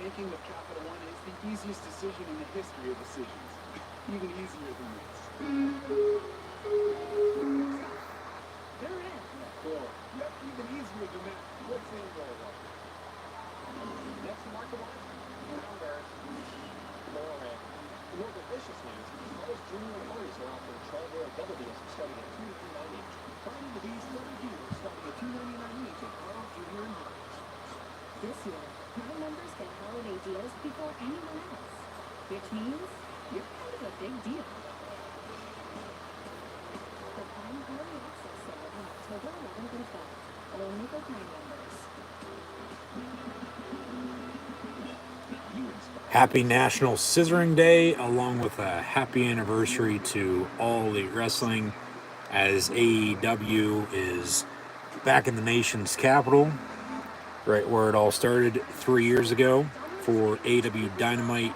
Making with Capital One is the easiest decision in the history of decisions. Even easier than this. They're in. Cool. Yep, even easier than that. Let's see it roll up. Next markable. Pounder. Lauren. More delicious news. Most junior employees are offering Charbroil double deals starting at $2 to $2.90 each. Find these double deals starting at $2.99 each at all junior employees. This year, Prime members get holiday deals before anyone else, which means you're kind of a big deal. The Prime Early Access Sale on October 11th and 12th, only for Prime members. Happy National Scissoring Day, along with a happy anniversary to All Elite Wrestling, as AEW is back in the nation's capital, right where it all started 3 years ago, for AEW Dynamite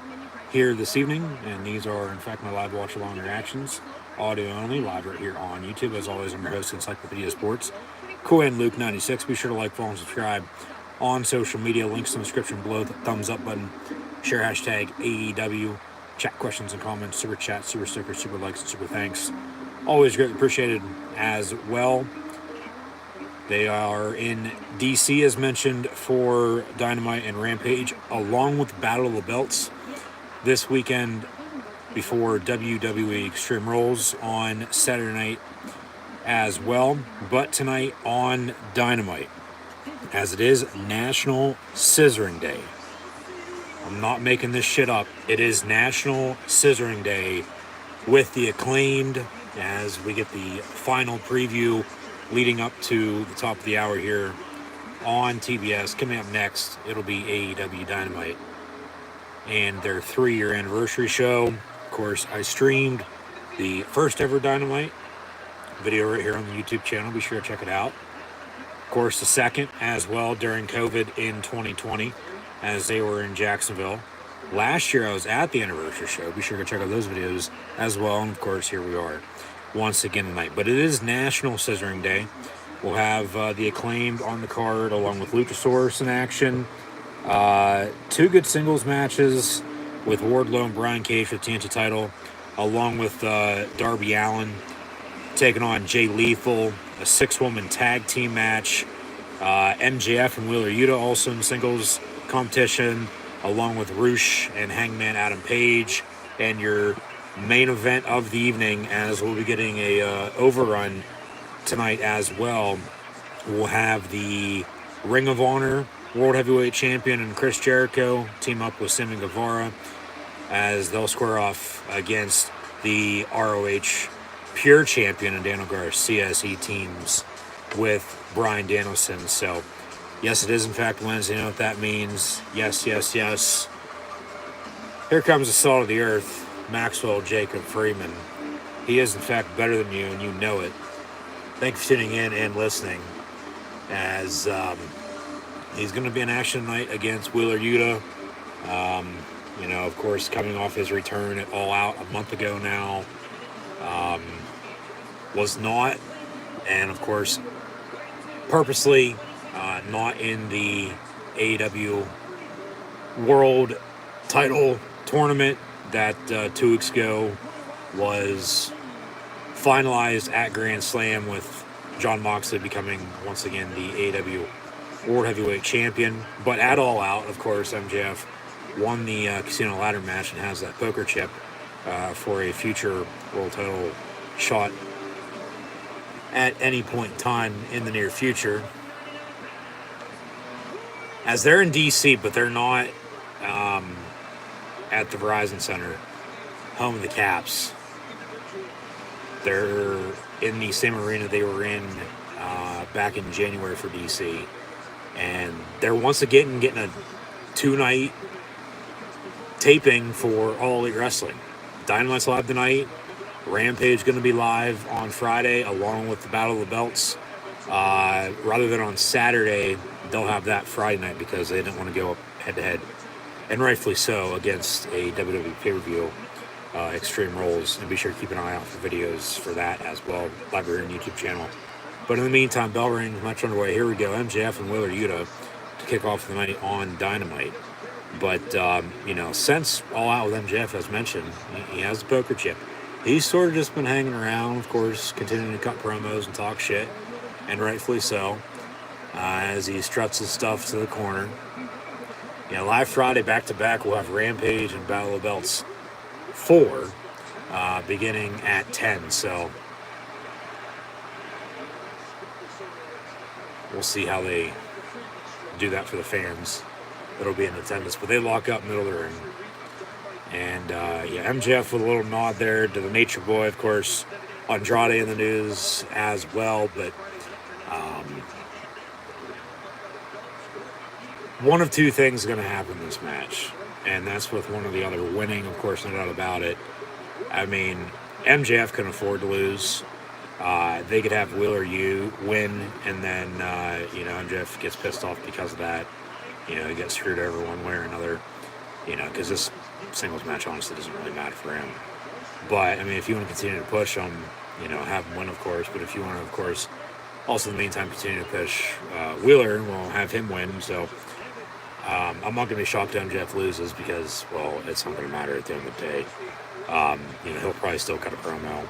here this evening. And these are, in fact, my live watch-along reactions, audio only, live right here on YouTube. As always, I'm your host, Encyclopedia Sports, Cohen Luke 96. Be sure to like, follow, and subscribe on social media. Links in the description below. The thumbs up button. Share hashtag AEW. Chat questions and comments. Super chat, super stickers, super likes, and super thanks. Always greatly appreciated as well. They are in DC, as mentioned, for Dynamite and Rampage, along with Battle of the Belts this weekend before WWE Extreme Rules on Saturday night as well. But tonight on Dynamite, as it is National Scissoring Day. I'm not making this shit up. It is National Scissoring Day with the Acclaimed, as we get the final preview leading up to the top of the hour here on TBS. Coming up next, it'll be AEW Dynamite and their 3-year anniversary show. Of course, I streamed the first ever Dynamite video right here on the YouTube channel. Be sure to check it out. Of course, the second as well during COVID in 2020, as they were in Jacksonville. Last year I was at the anniversary show. Be sure to check out those videos as well. And of course, here we are once again tonight. But it is National Scissoring Day. We'll have the Acclaimed on the card, along with Luchasaurus in action. 2 good singles matches with Wardlow and Brian Cage for the TNT title, along with Darby Allin taking on Jay Lethal. A 6-woman tag team match. MJF and Wheeler Yuta also in singles competition, along with Roosh and Hangman Adam Page. And your main event of the evening, as we'll be getting a overrun tonight as well, we'll have the Ring of Honor World Heavyweight Champion and Chris Jericho team up with Sammy Guevara, as they'll square off against the ROH Pure Champion and Daniel Garcia, as he teams with Bryan Danielson. So yes, it is in fact Wednesday. You know what that means. Yes. Here comes the salt of the earth, Maxwell Jacob Freeman. He is in fact better than you, and you know it. Thank you for tuning in and listening, as he's going to be in action tonight against Wheeler Yuta. Of course, coming off his return at All Out a month ago now. Was not, and of course, purposely not in the AEW World Title Tournament that 2 weeks ago was finalized at Grand Slam, with Jon Moxley becoming once again the AEW World Heavyweight Champion. But at All Out, of course, MJF won the Casino Ladder match and has that poker chip for a future world title shot at any point in time in the near future. As they're in DC, but they're not at the Verizon Center, home of the Caps. They're in the same arena they were in back in January for DC. And they're once again getting a 2-night taping for All Elite Wrestling. Dynamite's live tonight. Rampage going to be live on Friday along with the Battle of the Belts. Rather than on Saturday, they'll have that Friday night because they didn't want to go up head-to-head, and rightfully so, against a WWE pay-per-view, Extreme Rules. And be sure to keep an eye out for videos for that as well, Librarian YouTube channel. But in the meantime, bell ring, much underway. Here we go, MJF and Wheeler Yuta to kick off the night on Dynamite. But, since All Out with MJF, as mentioned, he has the poker chip. He's sort of just been hanging around, of course, continuing to cut promos and talk shit, and rightfully so, as he struts his stuff to the corner. Live Friday back-to-back, we'll have Rampage and Battle of the Belts 4, beginning at 10, so we'll see how they do that for the fans that'll be in attendance. But they lock up middle of the ring. And, MJF with a little nod there to the Nature Boy, of course. Andrade in the news as well. But one of two things is going to happen in this match. And that's with one or the other winning, of course, no doubt about it. I mean, MJF can afford to lose. They could have Wheeler win, and then, MJF gets pissed off because of that. He gets screwed over one way or another, because this singles match honestly doesn't really matter for him. But, I mean, if you want to continue to push him, have him win, of course. But if you want to, of course, also in the meantime continue to push Wheeler, we'll have him win. So, I'm not going to be shocked if MJF loses because, well, it's not going to matter at the end of the day. He'll probably still cut a promo.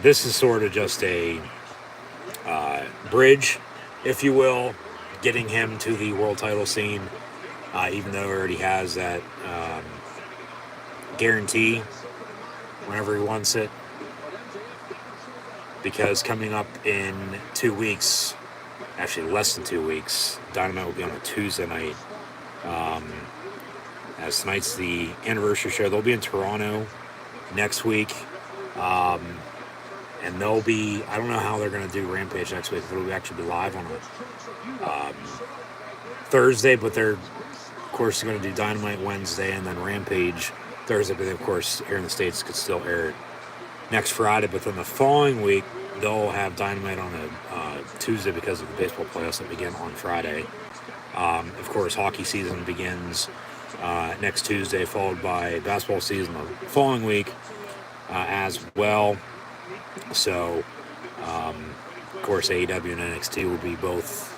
This is sort of just a bridge, if you will, getting him to the world title scene, even though he already has that guarantee whenever he wants it. Because coming up in 2 weeks, actually less than 2 weeks, Dynamite will be on a Tuesday night. As tonight's the anniversary show, they'll be in Toronto next week. And they'll be, I don't know how they're going to do Rampage next week. They'll actually be live on a Thursday, but they're, of course, going to do Dynamite Wednesday and then Rampage Thursday. But, of course, here in the States, could still air it next Friday. But then the following week, they'll have Dynamite on a Tuesday because of the baseball playoffs that begin on Friday. Of course, hockey season begins next Tuesday, followed by basketball season the following week as well. So, of course, AEW and NXT will be both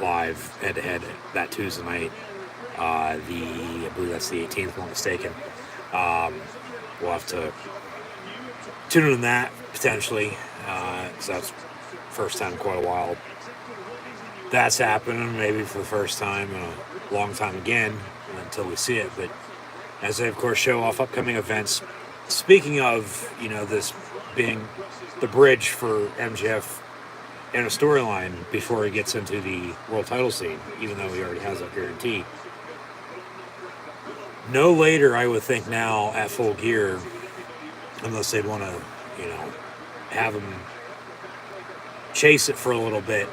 live head-to-head that Tuesday night. I believe that's the 18th, if I'm not mistaken. We'll have to tune in that, potentially, because that's the first time in quite a while that's happening, maybe for the first time in a long time again, until we see it. But as they, of course, show off upcoming events, speaking of, this being the bridge for MJF in a storyline before he gets into the world title scene, even though he already has that guarantee. No later, I would think now, at Full Gear, unless they'd want to, have him chase it for a little bit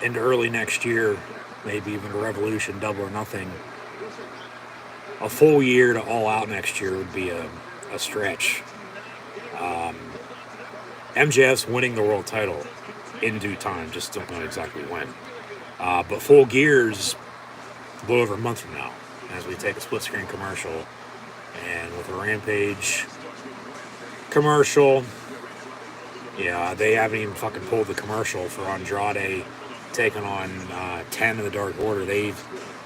into early next year, maybe even to Revolution, Double or Nothing. A full year to All Out next year would be a stretch. MJF's winning the world title in due time, just don't know exactly when. But Full Gear's a little over a month from now, as we take a split screen commercial. And with a Rampage commercial, they haven't even fucking pulled the commercial for Andrade taking on 10 in the Dark Order. They've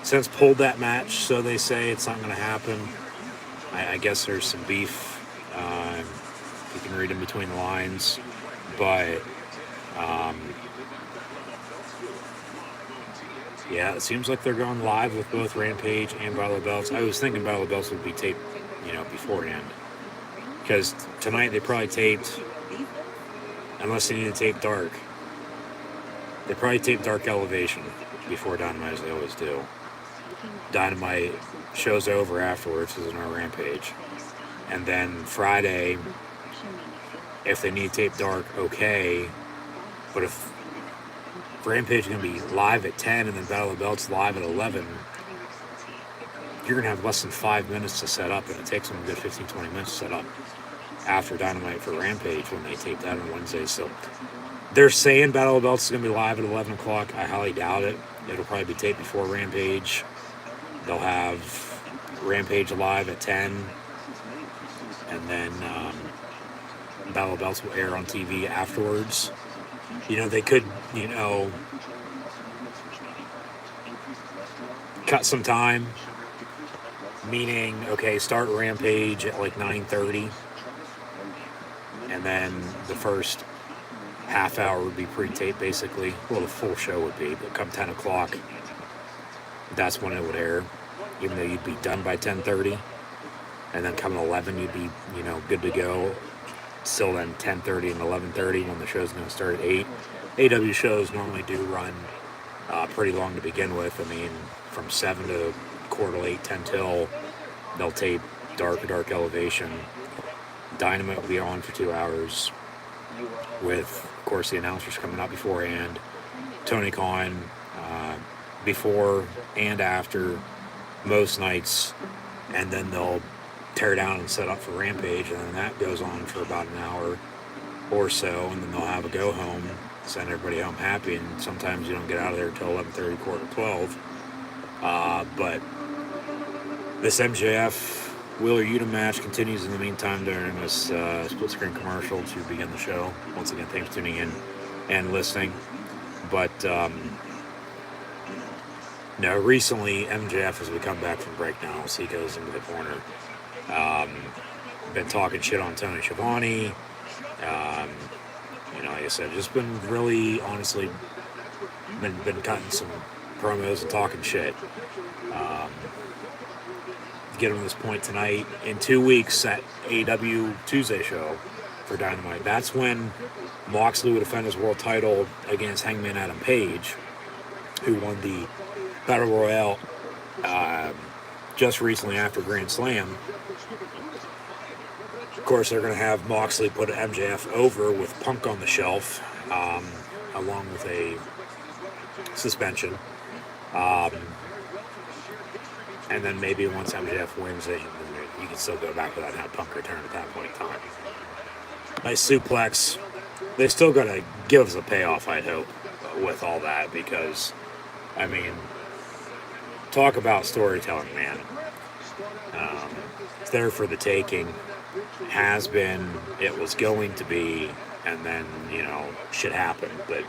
since pulled that match, so they say it's not going to happen. I guess there's some beef. You can read in between the lines. But, it seems like they're going live with both Rampage and Battle of the Belts. I was thinking Battle of the Belts would be taped, beforehand. Because tonight they probably taped, unless they need to tape Dark, they probably taped Dark Elevation before Dynamite, as they always do. Dynamite shows over afterwards, as in our Rampage. And then Friday, if they need to tape Dark, okay. But if Rampage is going to be live at 10 and then Battle of the Belts live at 11, you're going to have less than 5 minutes to set up, and it takes them a good 15-20 minutes to set up. after Dynamite for Rampage when they taped that on Wednesday. So they're saying Battle of the Belts is going to be live at 11 o'clock. I highly doubt it. It'll probably be taped before Rampage. They'll have Rampage live at 10. And then Battle of the Belts will air on TV afterwards. They could, cut some time. Meaning, okay, start Rampage at like 9:30. And then the first half hour would be pre-tape, basically. Well, the full show would be, but come 10 o'clock, that's when it would air, even though you'd be done by 10:30. And then come 11, you'd be, good to go. Still then 10:30 and 11:30 when the show's going to start at 8. AEW shows normally do run pretty long to begin with. I mean, from 7 to quarter to 8, 10 till, they'll tape Dark Elevation. Dynamite will be on for 2 hours with, of course, the announcers coming out beforehand. Tony Khan before and after most nights, and then they'll tear down and set up for Rampage, and then that goes on for about an hour or so, and then they'll have a go home, send everybody home happy, and sometimes you don't get out of there until 11:30, quarter to 12. But this MJF Wheeler Yuta match continues in the meantime during this split screen commercial to begin the show. Once again, thanks for tuning in and listening. But recently MJF, as we come back from break now, so he goes into the corner. Been talking shit on Tony Schiavone. Like I said, just been really, honestly, been cutting some promos and talking shit. Get him to this point tonight. In 2 weeks at AEW Tuesday show for Dynamite. That's when Moxley would defend his world title against Hangman Adam Page, who won the Battle Royale just recently after Grand Slam. Of course, they're going to have Moxley put MJF over with Punk on the shelf, along with a suspension. And then maybe once MJF wins it, you can still go back with that and have Punk return at that point in time. Nice suplex. They still got to give us a payoff, I'd hope, with all that, because, I mean, talk about storytelling, man. It's there for the taking. Has been, it was going to be, and then, shit happened, but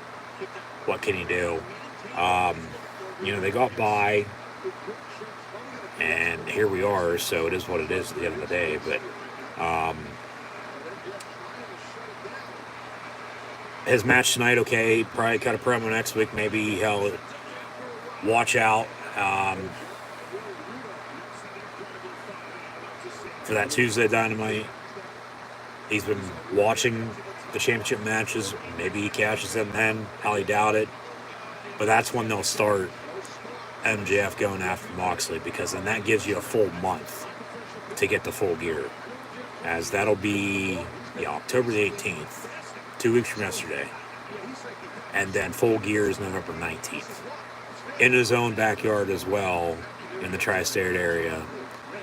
what can you do? They got by, and here we are, so it is what it is at the end of the day, but his match tonight, okay, probably cut a promo next week, maybe he'll watch out for that Tuesday Dynamite. He's been watching the championship matches. Maybe he cashes them then. Highly doubt it. But that's when they'll start MJF going after Moxley, because then that gives you a full month to get the full gear. As that'll be October the 18th, 2 weeks from yesterday. And then full gear is November 19th. In his own backyard as well, in the tri-state area,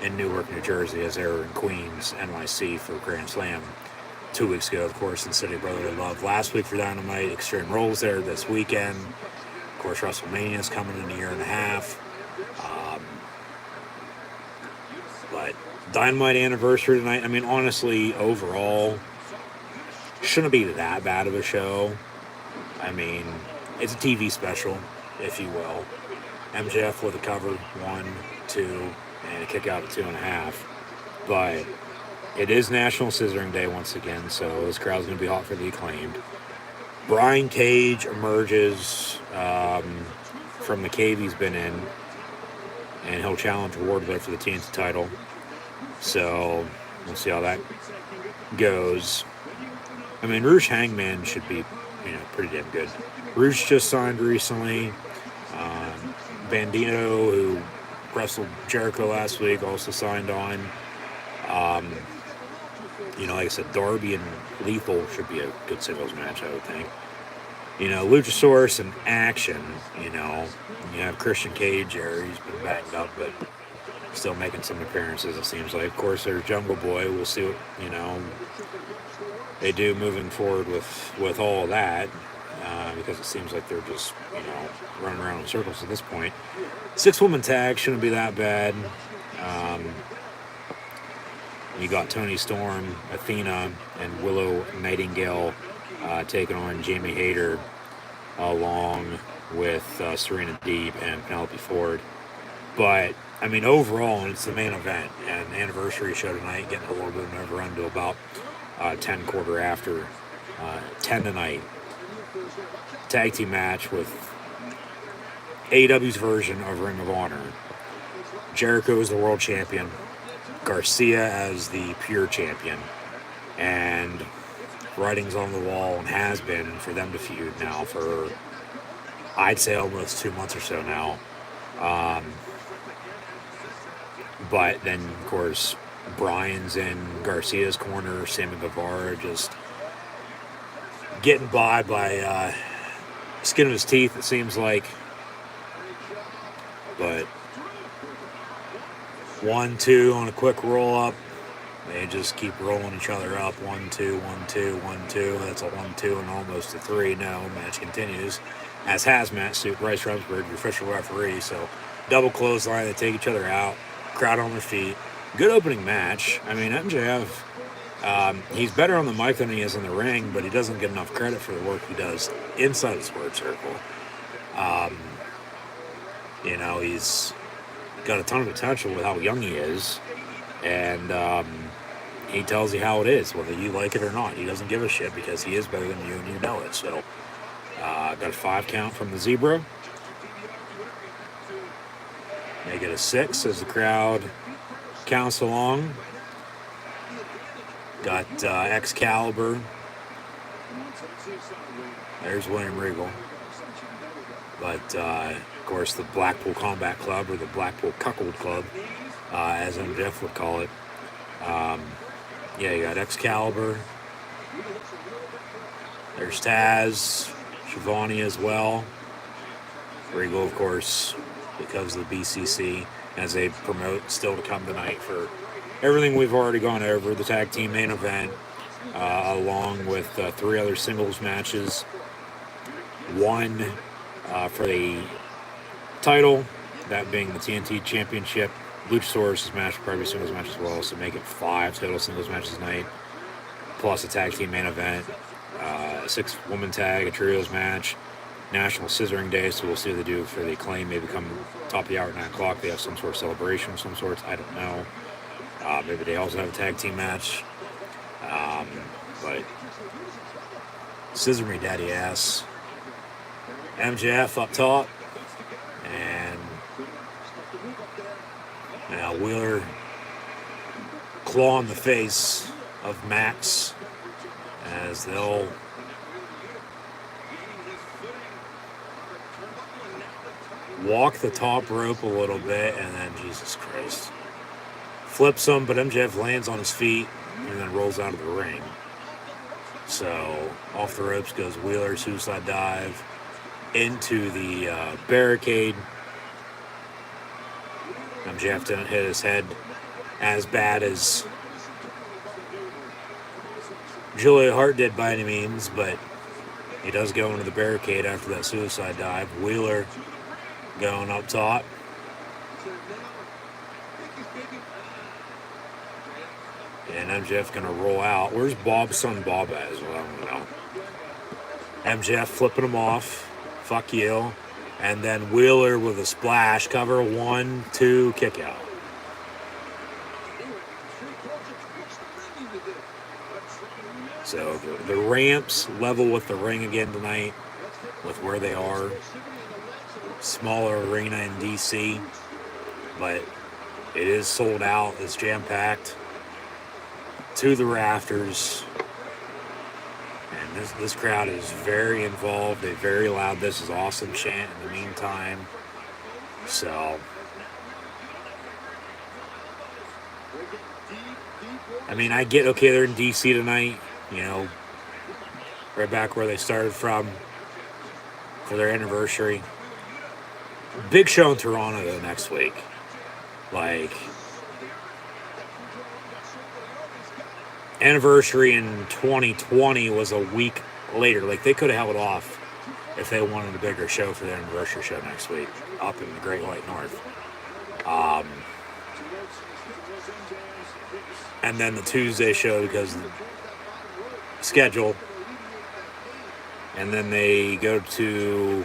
in Newark, New Jersey, as they were in Queens, NYC for Grand Slam 2 weeks ago, of course, in City of Brotherly Love. Last week for Dynamite, Extreme Rules there this weekend. Of course, WrestleMania is coming in a year and a half. But Dynamite anniversary tonight, I mean, honestly, overall, shouldn't be that bad of a show. I mean, it's a TV special, if you will. MJF with a cover, 1, 2, and a kick out at 2.5. But it is National Scissoring Day once again, so this crowd's going to be hot for the Acclaimed. Brian Cage emerges from the cave he's been in, and he'll challenge Wardlow for the TNT title. So we'll see how that goes. I mean, Rouge Hangman should be, pretty damn good. Rouge just signed recently. Bandito, who wrestled Jericho last week, also signed on. Like I said, Darby and Lethal should be a good singles match, I would think. Luchasaurus in action, you have Christian Cage there. He's been backed up, but still making some appearances, it seems like. Of course, there's Jungle Boy. We'll see what, they do moving forward with all of that, because it seems like they're just, running around in circles at this point. 6-woman tag shouldn't be that bad. You got Tony Storm, Athena, and Willow Nightingale taking on Jamie Hayter, along with Serena Deeb and Penelope Ford. But, overall, it's the main event, and the anniversary show tonight getting a little bit of an overrun to about 10 quarter after 10 tonight. Tag team match with AEW's version of Ring of Honor. Jericho is the world champion, Garcia as the pure champion, and writing's on the wall and has been for them to feud now for, I'd say, almost 2 months or so now. But then, of course, Bryan's in Garcia's corner, Sammy Guevara just getting by skin of his teeth, it seems like. But 1-2 on a quick roll up. They just keep rolling each other up. 1-2, 1-2, 1-2. That's a 1-2 and almost a 3. No, match continues. As Hazmat Suit, Bryce Rumsberg, your official referee. So double clothesline, they take each other out. Crowd on their feet. Good opening match. MJF, he's better on the mic than he is in the ring, but he doesn't get enough credit for the work he does inside the squared circle. He's got a ton of potential with how young he is, and he tells you how it is, whether you like it or not. He doesn't give a shit because he is better than you and you know it. So, got a 5 count from the Zebra. They get a 6 as the crowd counts along. Got Excalibur. There's William Regal. But, of course, the Blackpool Combat Club, or the Blackpool Cuckold Club, as MJF would call it. You got Excalibur. There's Taz, Shivani as well. Regal, of course, because of the BCC, as they promote still to come tonight for everything we've already gone over, the tag team main event, along with 3 other singles matches. One for the title, that being the TNT Championship. Luchasaurus' match, probably singles match as well, so make it 5 total singles matches tonight, plus a tag team main event, 6-woman tag, a trios match, National Scissoring Day, so we'll see what they do for the Acclaim. Maybe come top of the hour at 9 o'clock, they have some sort of celebration of some sorts, I don't know. Maybe they also have a tag team match. But Scissor Me Daddy Ass. MJF up top. And now Wheeler clawing the face of Max as they'll walk the top rope a little bit, and then, Jesus Christ, flips him, but MJF lands on his feet and then rolls out of the ring. So off the ropes goes Wheeler, suicide dive into the barricade. MJF didn't hit his head as bad as Julia Hart did by any means, but he does go into the barricade after that suicide dive. Wheeler going up top. And MJF gonna roll out. Where's Bob's son Bob at as well? I don't know. MJF flipping him off. Fuck you. And then Wheeler with a splash. Cover 1, 2, kick out. So the ramps level with the ring again tonight, with where they are. Smaller arena in DC, but it is sold out. It's jam-packed to the rafters, and this crowd is very involved. They're very loud. This is awesome chant in the meantime. So, I get, okay, they're in DC tonight, right back where they started from for their anniversary. Big show in Toronto, though, next week. Like, anniversary in 2020 was a week later. Like, they could have held off if they wanted a bigger show for their anniversary show next week up in the Great White North. And then the Tuesday show because of the schedule. And then they go to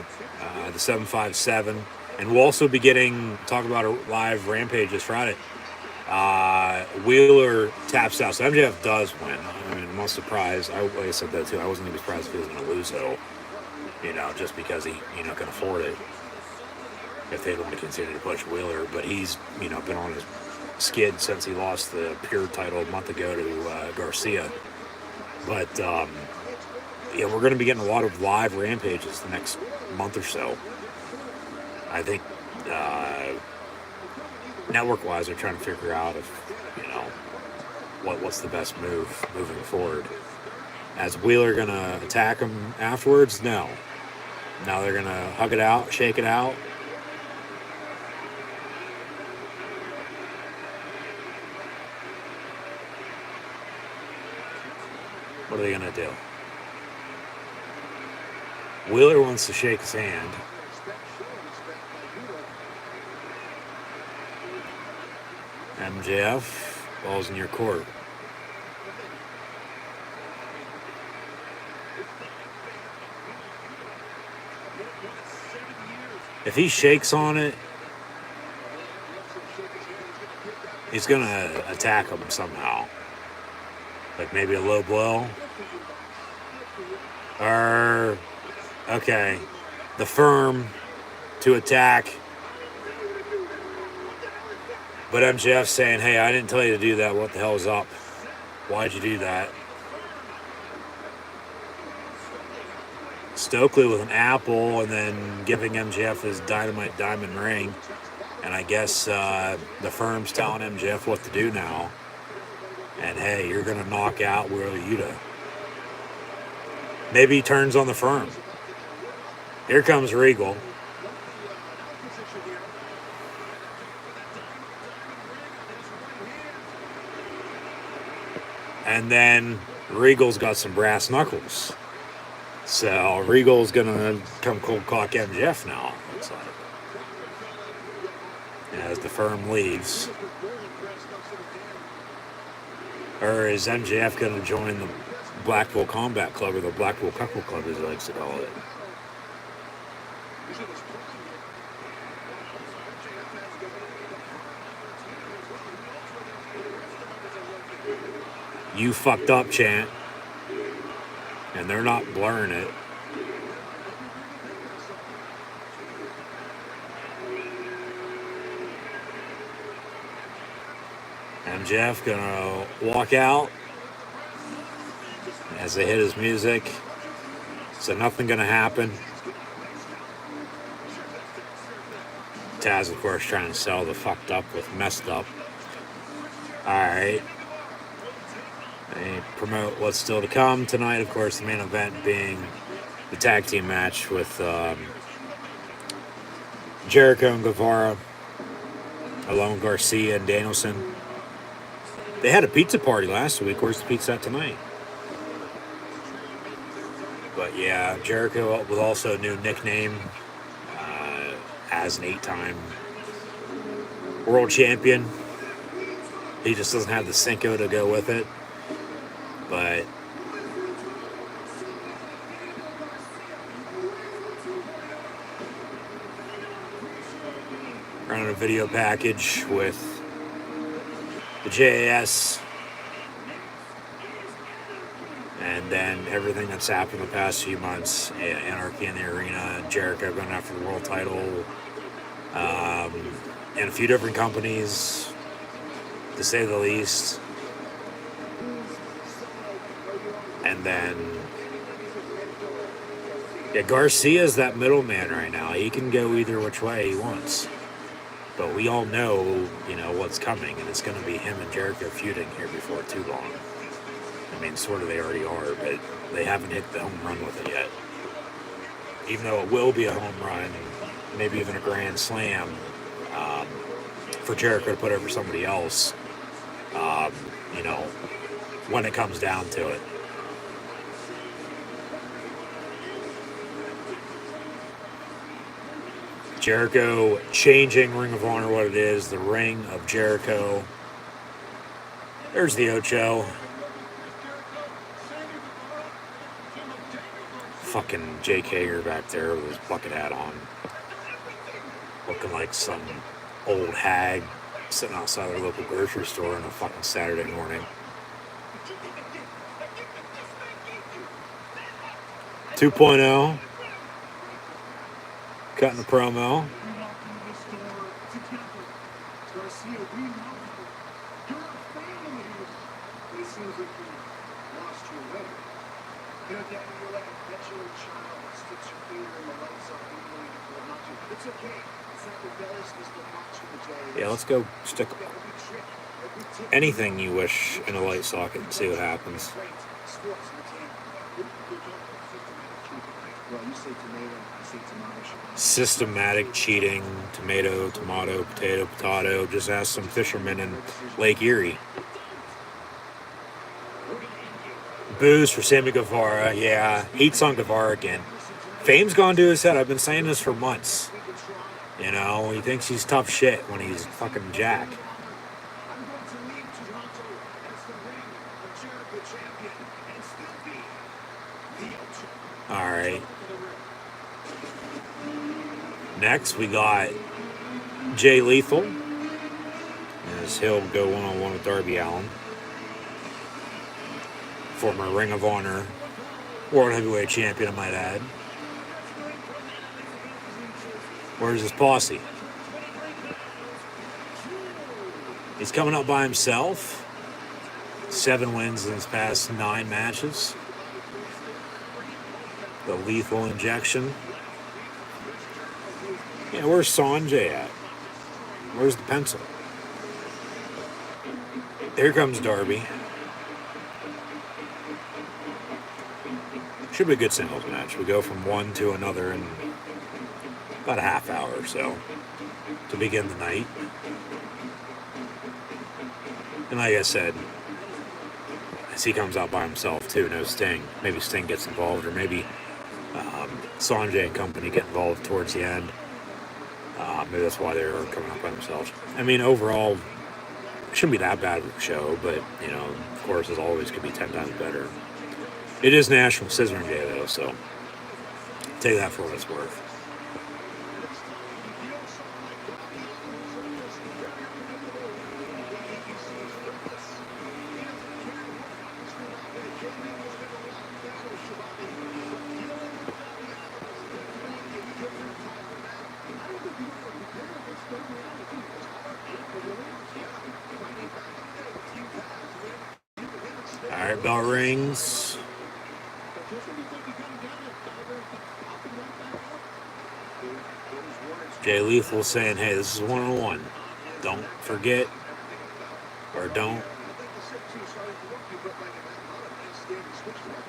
the 757. And we'll also be talk about a live Rampage this Friday. Wheeler taps out. So MJF does win. I mean, I'm not surprised. Like I said that too. I wasn't even surprised if he was going to lose though. Just because he, can afford it. If they want to continue to push Wheeler. But he's, been on his skid since he lost the Pure title a month ago to Garcia. But, we're going to be getting a lot of live Rampages the next month or so. I think, network-wise, they're trying to figure out if, what's the best move moving forward. Is Wheeler going to attack him afterwards? No. Now they're going to hug it out, shake it out. What are they going to do? Wheeler wants to shake his hand. MJF, ball's in your court. If he shakes on it, he's going to attack him somehow. Like maybe a low blow. Or, okay, the firm to attack. But MJF saying, hey, I didn't tell you to do that. What the hell's up? Why'd you do that? Stokely with an apple and then giving MJF his Dynamite diamond ring. And I guess the firm's telling MJF what to do now. And hey, you're going to knock out Wheeler Yuta. Maybe he turns on the firm. Here comes Regal. And then Regal's got some brass knuckles. So Regal's going to come cold cock MJF now, looks like. As the firm leaves. Or is MJF going to join the Blackpool Combat Club, or the Blackpool Couple Club, as he likes to call it? You fucked up chant. And they're not blurring it. MJF gonna walk out as they hit his music. So nothing gonna happen. Taz, of course, trying to sell the fucked up with messed up. Alright. They promote what's still to come tonight. Of course, the main event being the tag team match with Jericho and Guevara, along with Garcia and Danielson. They had a pizza party last week. Where's the pizza at tonight? But yeah, Jericho with also a new nickname as an 8-time world champion. He just doesn't have the Cinco to go with it. But running a video package with the JAS, and then everything that's happened the past few months, Anarchy in the Arena, Jericho going after the world title, and a few different companies, to say the least. And then, yeah, Garcia's that middleman right now. He can go either which way he wants. But we all know, what's coming, and it's going to be him and Jericho feuding here before too long. I mean, sort of they already are, but they haven't hit the home run with it yet. Even though it will be a home run, maybe even a grand slam, for Jericho to put over somebody else, you know, when it comes down to it. Jericho changing Ring of Honor what it is, the Ring of Jericho. There's the Ocho. Fucking Jake Hager back there with his bucket hat on. Looking like some old hag sitting outside their local grocery store on a fucking Saturday morning. 2.0. Cutting the promo. Yeah, let's go stick anything you wish in a light socket and see what happens. Systematic cheating, tomato, potato, potato. Just ask some fishermen in Lake Erie. Booze for Sammy Guevara. Yeah, heat's on Guevara again. Fame's gone to his head. I've been saying this for months. You know, he thinks he's tough shit when he's fucking Jack. Alright. Next, we got Jay Lethal, as he'll go one-on-one with Darby Allin. Former Ring of Honor World Heavyweight Champion, I might add. Where's his posse? He's coming up by himself. 7 wins in his past 9 matches. The lethal injection. Yeah, where's Sanjay at? Where's the pencil? Here comes Darby. Should be a good singles match. We go from one to another in about a half hour or so to begin the night. And like I said, as he comes out by himself too, no Sting. Maybe Sting gets involved, or maybe Sanjay and company get involved towards the end. Maybe that's why they're coming out by themselves. I mean, overall, it shouldn't be that bad of a show, but, you know, of course, as always, could be 10 times better. It is National Scissoring Day, though, so take that for what it's worth. All right, bell rings. Jay Lethal saying, hey, this is one-on-one. Don't forget, or don't.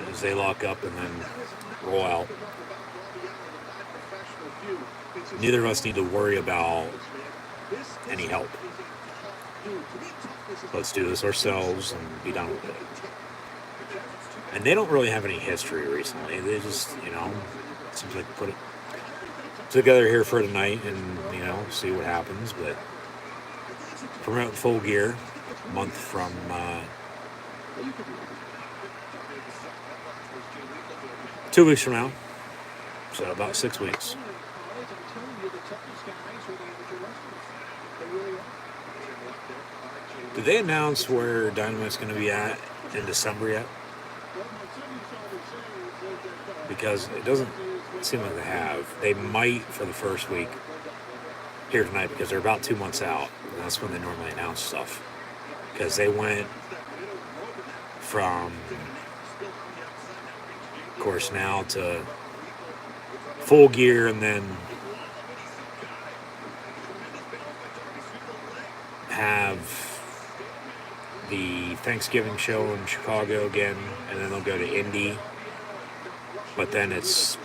As they lock up and then roll out. Neither of us need to worry about any help. Let's do this ourselves and be done with it. And they don't really have any history recently. They just, you know, it seems like put it together here for tonight and, you know, see what happens. But promote Full Gear a month from 2 weeks from now. So about 6 weeks. Did they announce where Dynamite's going to be at in December yet? Because it doesn't seem like they have. They might for the first week here tonight because they're about 2 months out. And that's when they normally announce stuff. Because they went from, of course, now to Full Gear and then have the Thanksgiving show in Chicago again, and then they'll go to Indy. But then it's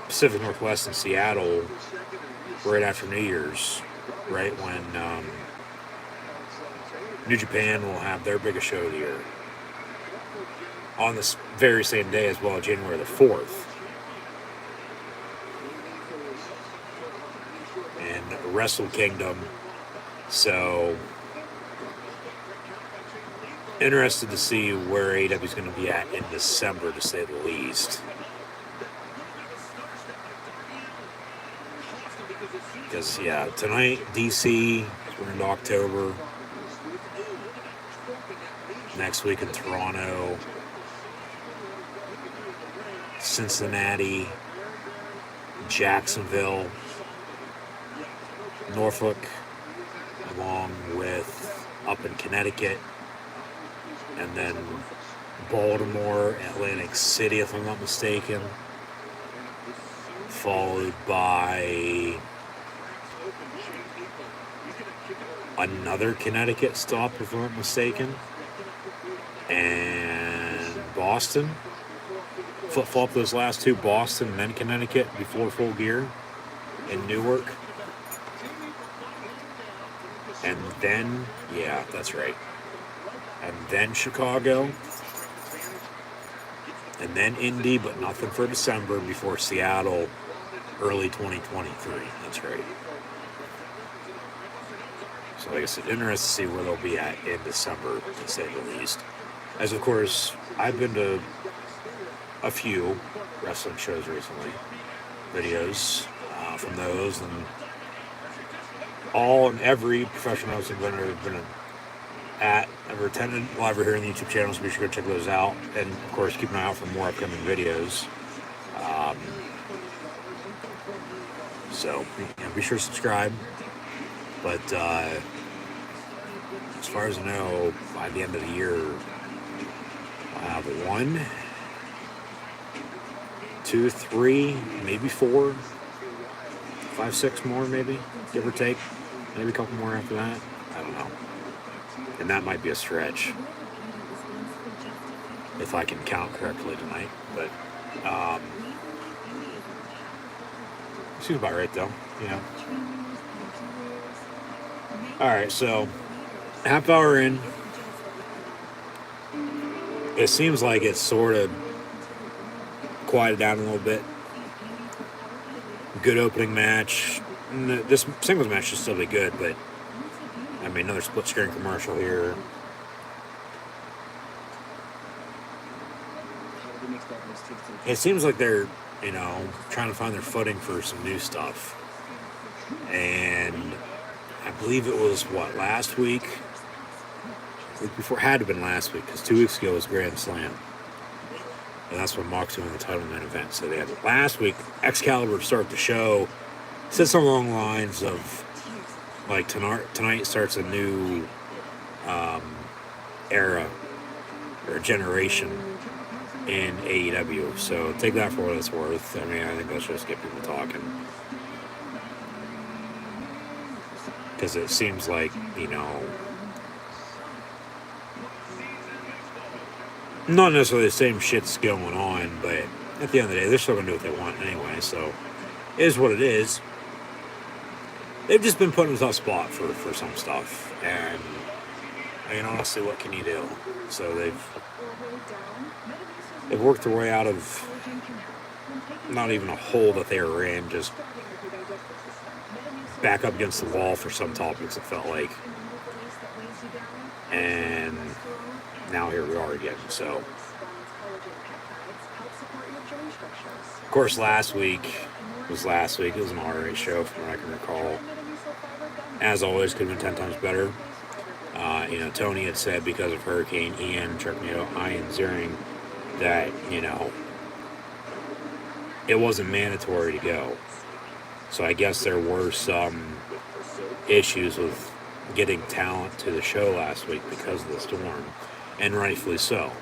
Pacific Northwest and Seattle right after New Year's. right when New Japan will have their biggest show of the year on this very same day as well, January the 4th. In Wrestle Kingdom. So, interested to see where AEW is going to be at in December, to say the least. Because, yeah, tonight, DC, we're into October. Next week in Toronto, Cincinnati, Jacksonville, Norfolk, along with up in Connecticut, and then Baltimore, Atlantic City, if I'm not mistaken, followed by another Connecticut stop, if I'm not mistaken, and Boston. Flip-flop those last two, Boston and then Connecticut, before Full Gear in Newark. And then, yeah, that's right. And then Chicago. And then Indy, but nothing for December, before Seattle, early 2023. That's right. So like I said, interested to see where they'll be at in December, to say the least. As of course, I've been to a few wrestling shows recently, videos from those, and all and every professional wrestling event I've been at, ever attended, live or here on the YouTube channel, so be sure to check those out. And of course, keep an eye out for more upcoming videos. So, be sure to subscribe. But as far as I know, by the end of the year, I'll have 1, 2, 3, maybe 4, 5, 6 more, maybe, give or take. Maybe a couple more after that. I don't know. And that might be a stretch, if I can count correctly tonight. But seems about right, though. Yeah. All right, so half hour in. It seems like it's sort of quieted down a little bit. Good opening match. This singles match should still be good, but I mean, another split screen commercial here. It seems like they're, trying to find their footing for some new stuff. And I believe it was, last week? Week before, had to have been last week, because 2 weeks ago was Grand Slam. And that's when Moxley won the title main event. So they had last week, Excalibur to start the show. Said something along the lines of, like, tonight starts a new era or generation in AEW. So take that for what it's worth. I mean, I think let's just get people talking. Because it seems like, not necessarily the same shit's going on, but at the end of the day, they're still going to do what they want anyway, so it is what it is. They've just been put in a tough spot for some stuff, and honestly, what can you do? So they've worked their way out of not even a hole that they were in, just back up against the wall for some topics, it felt like. And now here we are again. So, of course, last week. It was an alright show from what I can recall. As always, could have been 10 times better. Tony had said because of Hurricane Ian, Sharknado, Ian Ziering, that, it wasn't mandatory to go. So I guess there were some issues with getting talent to the show last week because of the storm, and rightfully so.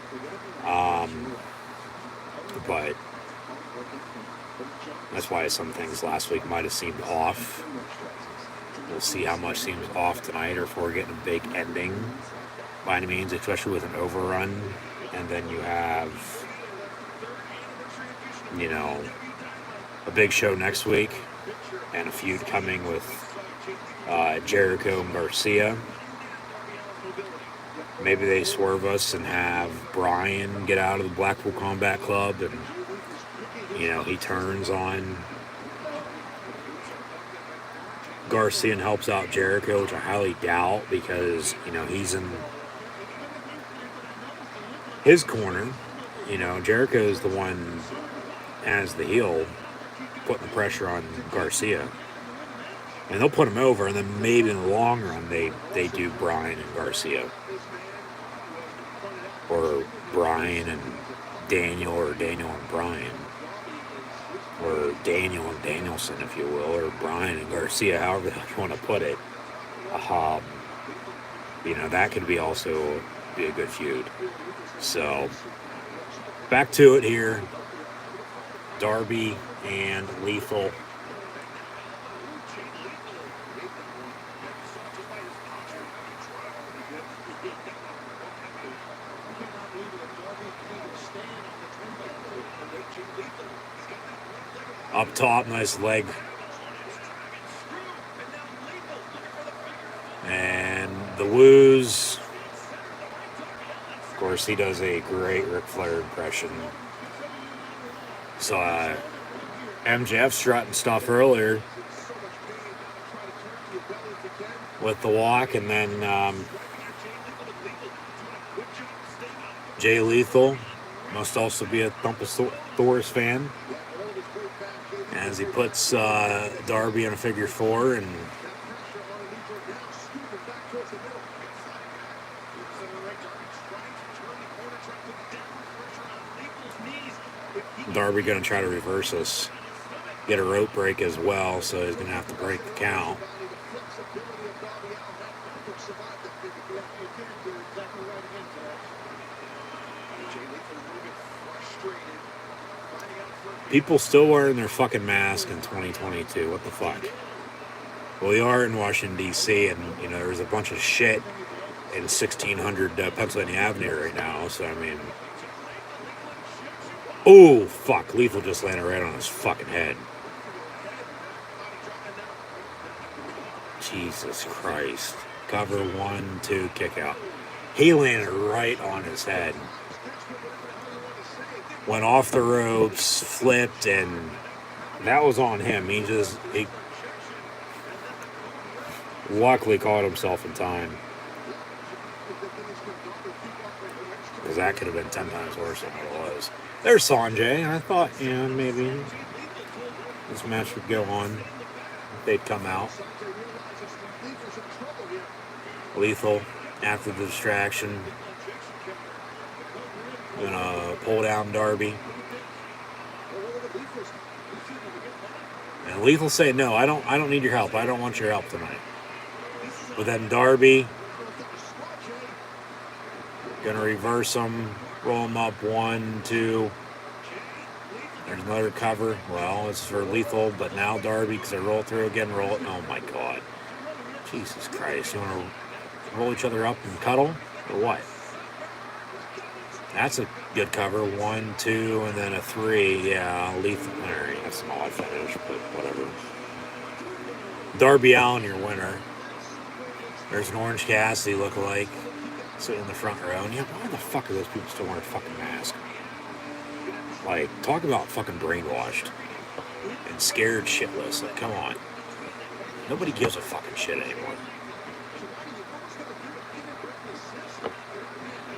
But that's why some things last week might have seemed off. We'll see how much seems off tonight, or if we're getting a big ending by any means, especially with an overrun. And then you have, a big show next week, and a feud coming with Jericho and Garcia. Maybe they swerve us and have Brian get out of the Blackpool Combat Club, and he turns on Garcia and helps out Jericho, which I highly doubt, because he's in his corner. Jericho is the one as the heel putting the pressure on Garcia, and they'll put him over, and then maybe in the long run they do Brian and Garcia, or Brian and Daniel, or Daniel and Brian, or Daniel and Danielson, if you will, or Brian and Garcia, however you want to put it. That could be also be a good feud. So back to it here. Darby and Lethal. Up top, nice leg. And the woos. Of course, he does a great Ric Flair impression. So, MJF strutting stuff earlier with the walk, and then Jay Lethal must also be a Thumpasaurus fan, as he puts Darby in a figure four, and Darby going to try to reverse us, get a rope break as well, so he's going to have to break the count. People still wearing their fucking mask in 2022. What the fuck? Well, we are in Washington, D.C., and, there's a bunch of shit in 1600 Pennsylvania Avenue right now, so, oh, fuck. Lethal just landed right on his fucking head. Jesus Christ. Cover, 1, 2, kick out. He landed right on his head. Went off the ropes, flipped, and that was on him. He luckily caught himself in time, because that could have been 10 times worse than what it was. There's Sanjay. I thought, maybe this match would go on. They'd come out. Lethal, after the distraction, gonna pull down Darby. And Lethal say, no, I don't need your help. I don't want your help tonight. But then Darby gonna reverse him, roll him up, 1, 2. There's another cover. Well, it's for Lethal, but now Darby, because they roll through again, roll it. Oh my God. Jesus Christ. You want to roll each other up and cuddle? Or what? That's a good cover. 1, 2, and then a 3. Yeah, Lethal. Alright, that's an odd finish, but whatever. Darby Allin, your winner. There's an Orange Cassidy lookalike sitting in the front row. And why the fuck are those people still wearing a fucking mask? Like, talk about fucking brainwashed and scared shitless. Like, come on. Nobody gives a fucking shit anymore.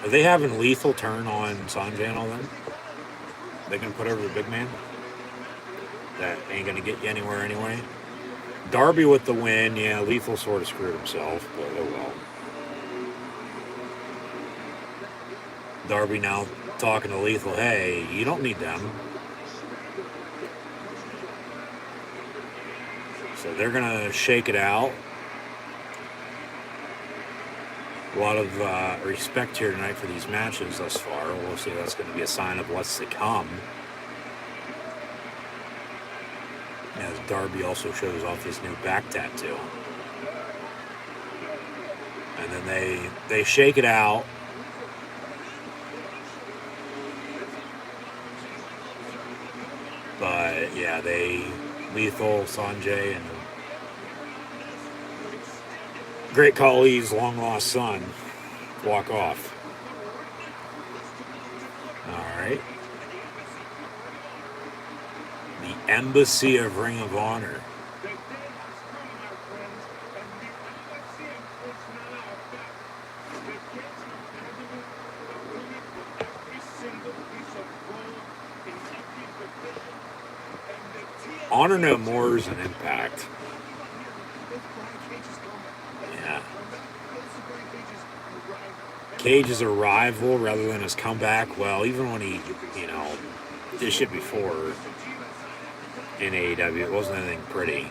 Are they having Lethal turn on Sanjay and all them? They gonna put over the big man? That ain't gonna get you anywhere anyway. Darby with the win. Yeah, Lethal sort of screwed himself, but oh well. Darby now talking to Lethal. Hey, you don't need them. So they're gonna shake it out. A lot of respect here tonight for these matches thus far. We'll see if that's going to be a sign of what's to come. As Darby also shows off his new back tattoo. And then they shake it out. But yeah, Lethal, Sanjay, and Great Khali's long lost son walk off. All right. The Embassy of Ring of Honor. The day has come, my friends, and the embassy is now back. The gates of heaven are opening for every single piece of gold in every division, and the TNT Honor No More is an Impact. Yeah. Cage's arrival rather than his comeback. Well, even when he, did shit before in AEW, it wasn't anything pretty.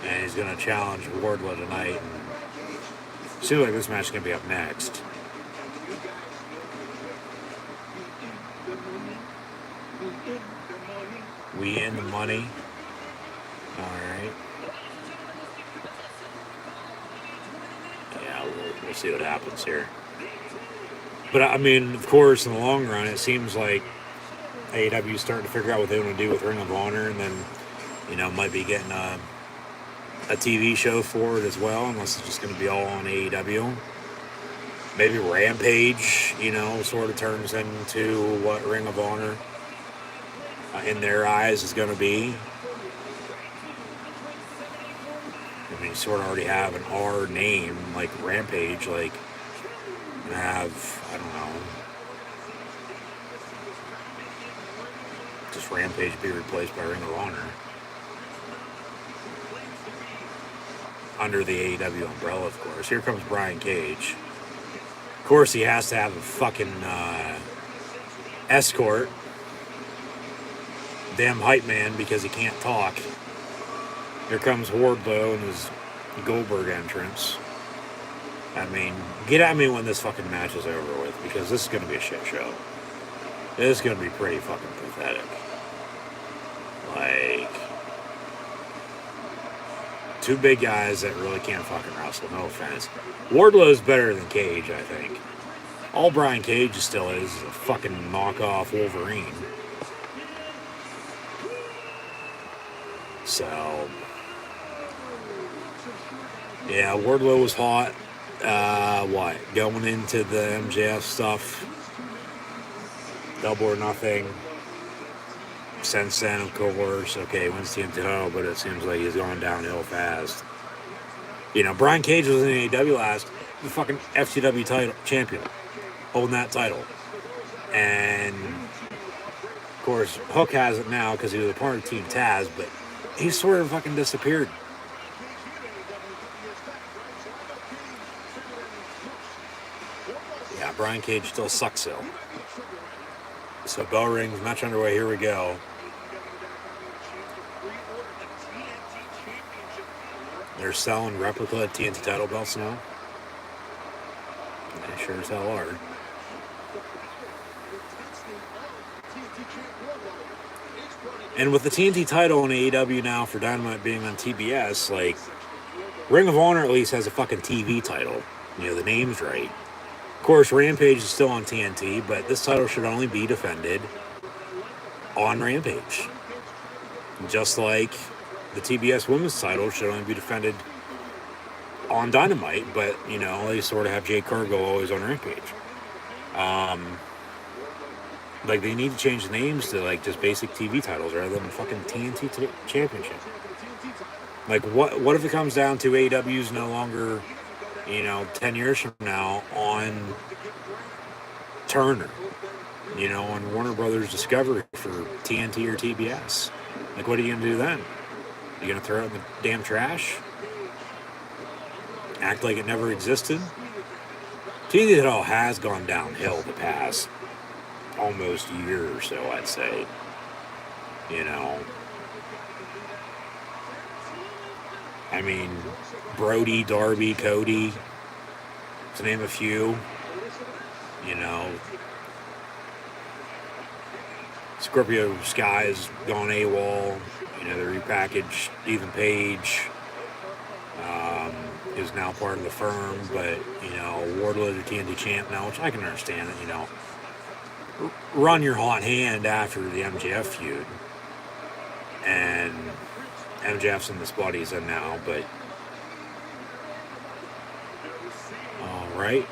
And he's going to challenge Wardlow tonight. And seems like this match is going to be up next. We in the money. All right. Yeah, we'll see what happens here. But I mean, of course, in the long run, it seems like AEW is starting to figure out what they want to do with Ring of Honor, and then, might be getting a TV show for it as well, unless it's just going to be all on AEW. Maybe Rampage, sort of turns into what Ring of Honor, in their eyes, is going to be. I mean, you sort of already have an R name, like Rampage, like, you have, I don't know, just Rampage be replaced by Ring of Honor. Under the AEW umbrella, of course. Here comes Brian Cage. Of course, he has to have a fucking escort. Damn hype man, because he can't talk. Here comes Wardlow and his Goldberg entrance. I mean, get at me when this fucking match is over with, because this is going to be a shit show. This is going to be pretty fucking pathetic. Like, two big guys that really can't fucking wrestle, no offense. Wardlow's better than Cage, I think. All Brian Cage still is a fucking knockoff Wolverine. So, yeah, Wardlow was hot. Going into the MJF stuff, Double or Nothing. Since then, of course, okay, wins the title, but it seems like he's going downhill fast. Brian Cage was in AEW last, the fucking FCW title champion, holding that title. And, of course, Hook has it now because he was a part of Team Taz, but he sort of fucking disappeared. Yeah, Brian Cage still sucks though. So bell rings, match underway, here we go. They're selling replica TNT title belts now. They sure as hell are. And with the TNT title on AEW now for Dynamite being on TBS, like, Ring of Honor at least has a fucking TV title. The name's right. Of course, Rampage is still on TNT, but this title should only be defended on Rampage. Just like the TBS women's title should only be defended on Dynamite, but, they sort of have Jade Cargill always on Rampage. Like, they need to change the names to, like, just basic TV titles rather than fucking TNT Championship. Like, what if it comes down to AEW's no longer, 10 years from now on Turner, on Warner Brothers Discovery for TNT or TBS? Like, what are you going to do then? You going to throw it in the damn trash? Act like it never existed? TNT title has gone downhill the past almost year or so, I'd say. I mean, Brody, Darby, Cody, to name a few. Scorpio Sky's gone AWOL. They repackaged Ethan Page. Is now part of the firm, but, Wardlow the TNT champ now, which I can understand it, run your hot hand after the MJF feud. And MJF's in this body's in now, but right?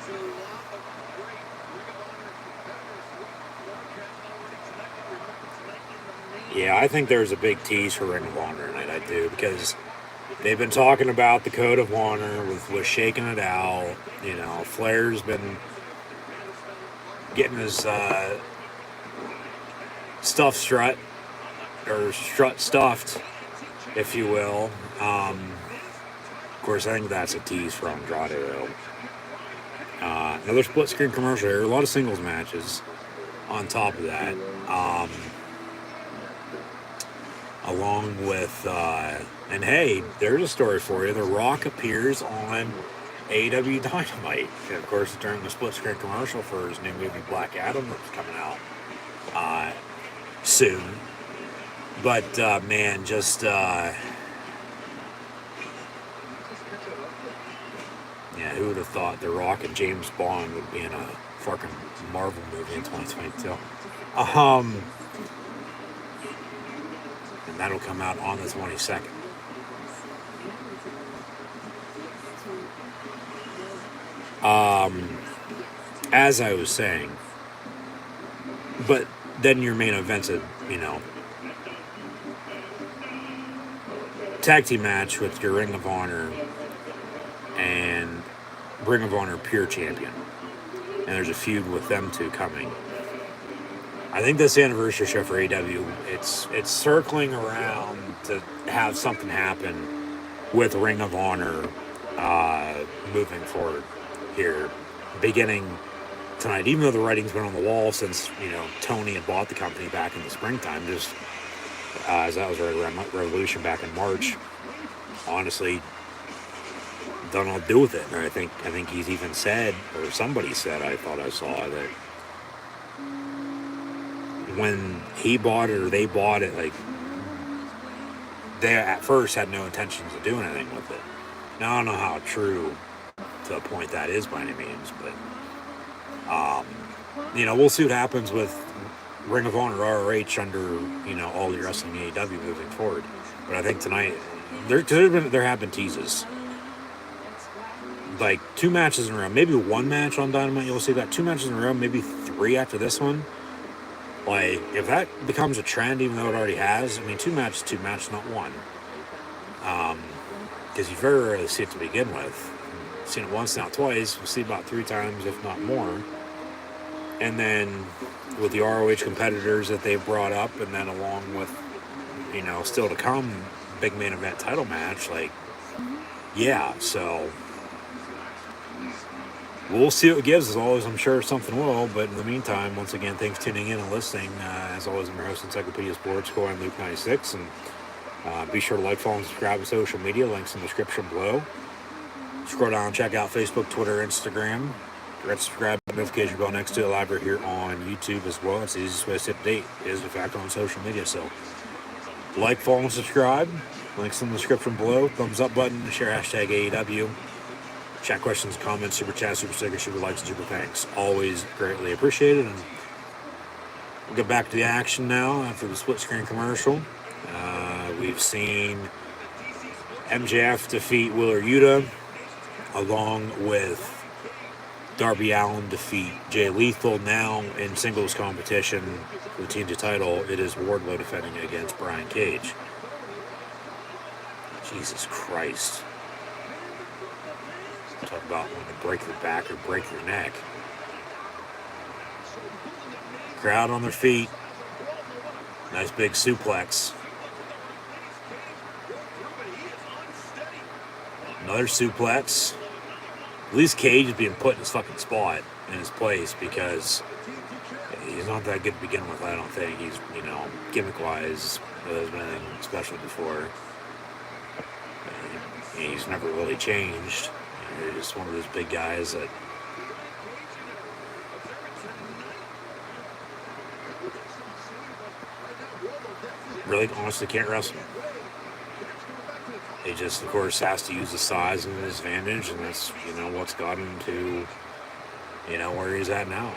Yeah, I think there's a big tease for Ring of Honor tonight. I do, because they've been talking about the Code of Honor with shaking it out. You know, Flair's been getting his stuff strut, or strut stuffed, if you will. Of course, I think that's a tease for Andrade, though. Another split screen commercial here. A lot of singles matches on top of that. Along with, and hey, there's a story for you. The Rock appears on AEW Dynamite. And of course, during the split screen commercial for his new movie Black Adam that's coming out soon. But, man, just, yeah, who would have thought The Rock and James Bond would be in a fucking Marvel movie in 2022? And that'll come out on the 22nd. As I was saying, but then your main event's a, tag team match with your Ring of Honor and Ring of Honor Pure Champion. And there's a feud with them two coming. I think this anniversary show for AEW, it's circling around to have something happen with Ring of Honor moving forward here, beginning tonight. Even though the writing's been on the wall since, Tony had bought the company back in the springtime, just as that was Revolution back in March, honestly, don't know what to do with it. And I think he's even said, or somebody said, I thought I saw that when he bought it or they bought it, like, they at first had no intentions of doing anything with it. Now, I don't know how true to a point that is by any means, but we'll see what happens with Ring of Honor ROH under All Elite Wrestling AEW moving forward. But I think tonight there have been teases, like 2 matches in a row, maybe 1 match on Dynamite. You'll see that 2 matches in a row, maybe 3 after this one. Like, if that becomes a trend, even though it already has, 2 matches, not 1. Because you very rarely see it to begin with. You've seen it once, now twice. We'll see about 3 times, if not more. And then with the ROH competitors that they've brought up, and then along with, still to come, big main event title match, like, yeah, so we'll see what it gives. As always, I'm sure something will. But in the meantime, once again, thanks for tuning in and listening. As always, I'm your host, Encyclopedia Sports, I'm Luke96. And be sure to like, follow, and subscribe to social media. Links in the description below. Scroll down, check out Facebook, Twitter, Instagram. Subscribe, notification bell next to it. Live right here on YouTube as well. It's the easiest way to stay up to date is, in fact, on social media. So like, follow, and subscribe. Links in the description below. Thumbs up button. Share hashtag AEW. Chat questions, comments, super chat, super stickers, super likes, and super thanks. Always greatly appreciated. And we'll get back to the action now after the split screen commercial. We've seen MJF defeat Wheeler Yuta, along with Darby Allin defeat Jay Lethal. Now in singles competition for the TNT title, it is Wardlow defending against Brian Cage. Jesus Christ. Talk about wanting to break your back or break your neck. Crowd on their feet. Nice big suplex. Another suplex. At least Cage is being put in his fucking spot, in his place, because he's not that good to begin with, I don't think. He's, gimmick-wise, there's been anything special before. He's never really changed. He's just one of those big guys that really honestly can't wrestle. He just, of course, has to use the size and his advantage, and that's, what's got him to, where he's at now.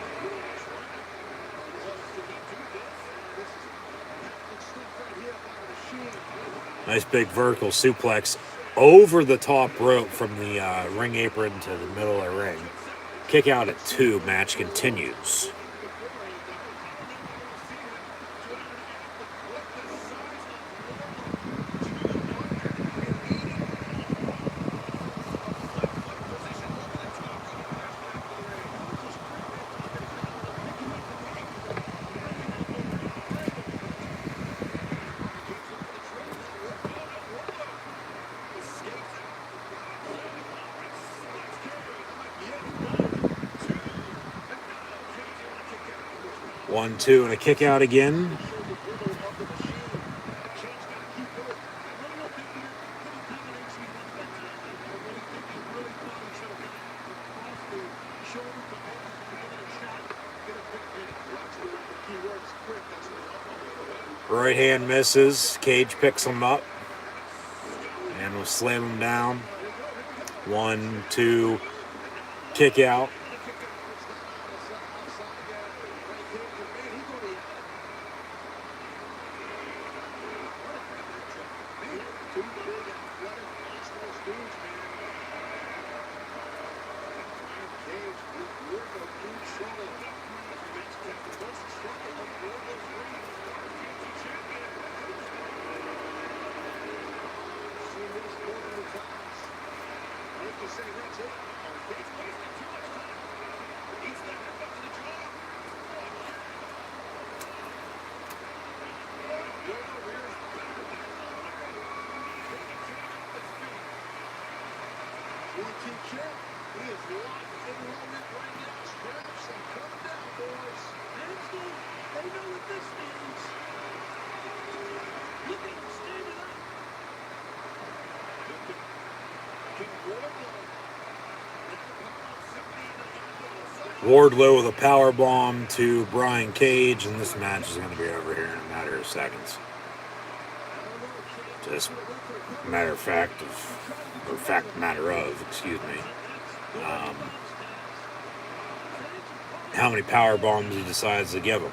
Nice big vertical suplex over the top rope from the ring apron to the middle of the ring. Kick out at 2. Match continues. One, two, and a kick out again. Right hand misses. Cage picks him up and will slam him down. 1, 2, kick out. Wardlow with a power bomb to Brian Cage, and this match is going to be over here in a matter of seconds. Just a matter of fact, excuse me. How many power bombs he decides to give him.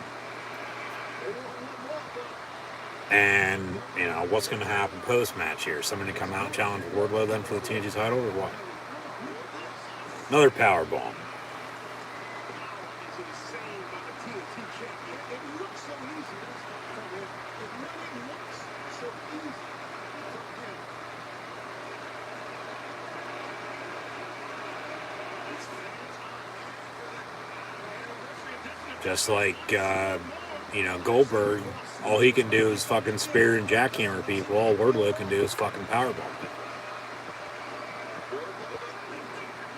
And, you know, what's going to happen post-match here? Somebody come out and challenge Wardlow then for the TNT title or what? Another power bomb. Just like, Goldberg, all he can do is fucking spear and jackhammer people. All Wardlow can do is fucking powerbomb.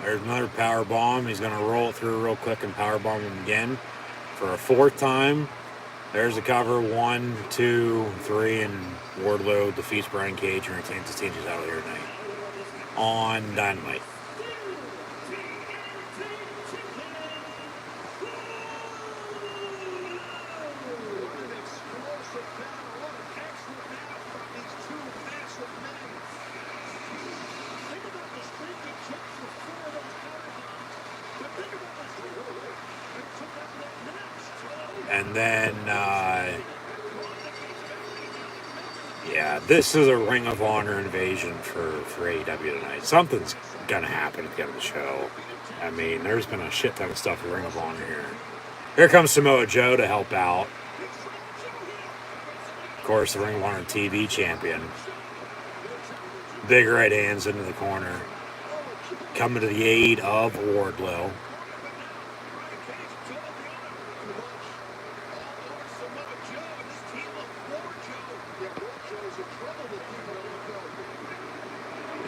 There's another power bomb. He's going to roll it through real quick and power bomb him again for a 4th time. There's a cover. 1, 2, 3, and Wardlow defeats Brian Cage and retains his TNT title here tonight on Dynamite. And then, this is a Ring of Honor invasion for AEW tonight. Something's going to happen at the end of the show. I mean, there's been a shit ton of stuff with Ring of Honor here. Here comes Samoa Joe to help out. Of course, the Ring of Honor TV champion. Big right hands into the corner. Coming to the aid of Wardlow.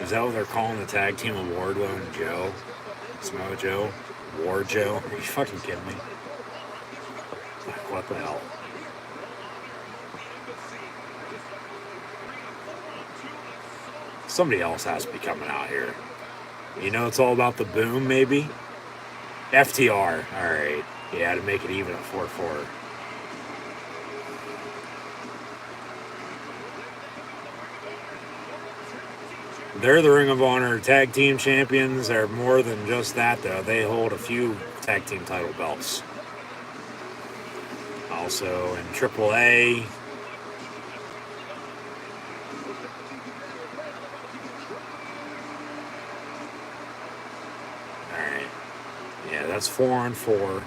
Is that what they're calling the tag team of Wardlow and Joe? Samoa Joe? War Joe? Are you fucking kidding me? Like, what the hell? Somebody else has to be coming out here. You know, it's all about the boom, maybe? FTR. Alright. Yeah, to make it even at 4-4. They're the Ring of Honor Tag Team Champions. They're more than just that, though. They hold a few Tag Team title belts. Also in AAA. Alright. Yeah, that's 4-on-4.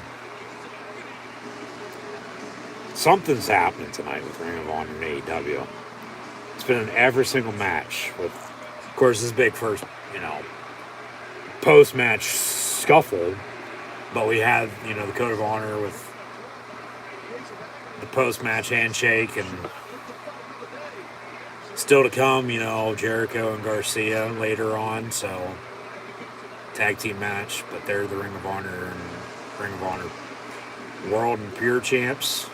Something's happening tonight with Ring of Honor and AEW. It's been in every single match. With, of course, this big first, post-match scuffle. But we had, the Code of Honor with the post-match handshake, and still to come, Jericho and Garcia later on. So, tag team match, but they're the Ring of Honor World and Pure Champs.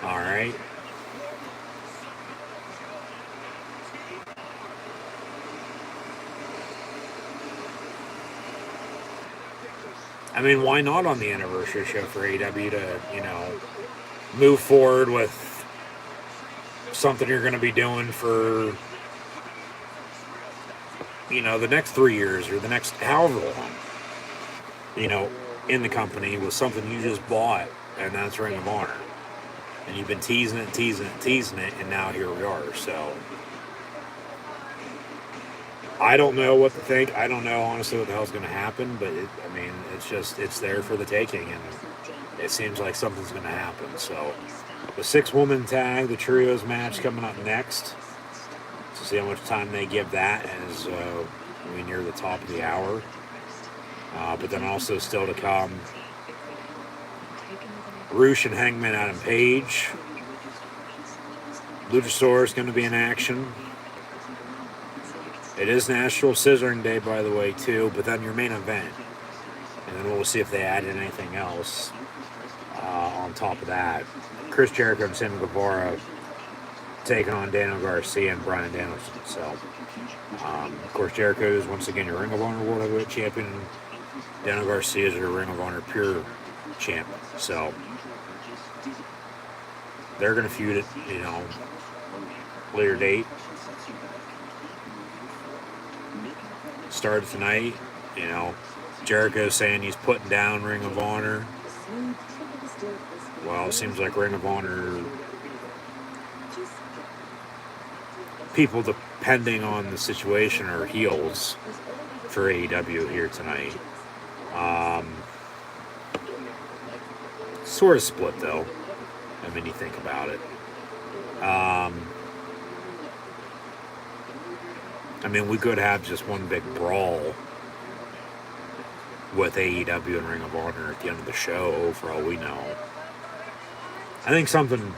All right. I mean, why not on the anniversary show for AEW to, move forward with something you're going to be doing for, the next 3 years or the next however long, in the company with something you just bought, and that's Ring of Honor. And you've been teasing it, and now here we are. So, I don't know what to think. I don't know, honestly, what the hell's going to happen. But, it's there for the taking. And it seems like something's going to happen. So, the 6-woman tag, the trios match coming up next. To see how much time they give that as we near the top of the hour. But then also still to come, Roosh and Hangman Adam Page. Luchasaurus going to be in action. It is National Scissoring Day, by the way, too, but then your main event. And then we'll see if they add in anything else on top of that. Chris Jericho and Sammy Guevara taking on Daniel Garcia and Bryan Danielson. So, of course, Jericho is once again your Ring of Honor World Heavyweight Champion. Daniel Garcia is your Ring of Honor Pure Champ. So, they're going to feud it, later date. Started tonight, Jericho saying he's putting down Ring of Honor. Well, it seems like Ring of Honor people, depending on the situation, are heels for AEW here tonight. Sort of split, though. I mean, you think about it. We could have just one big brawl with AEW and Ring of Honor at the end of the show, for all we know. I think something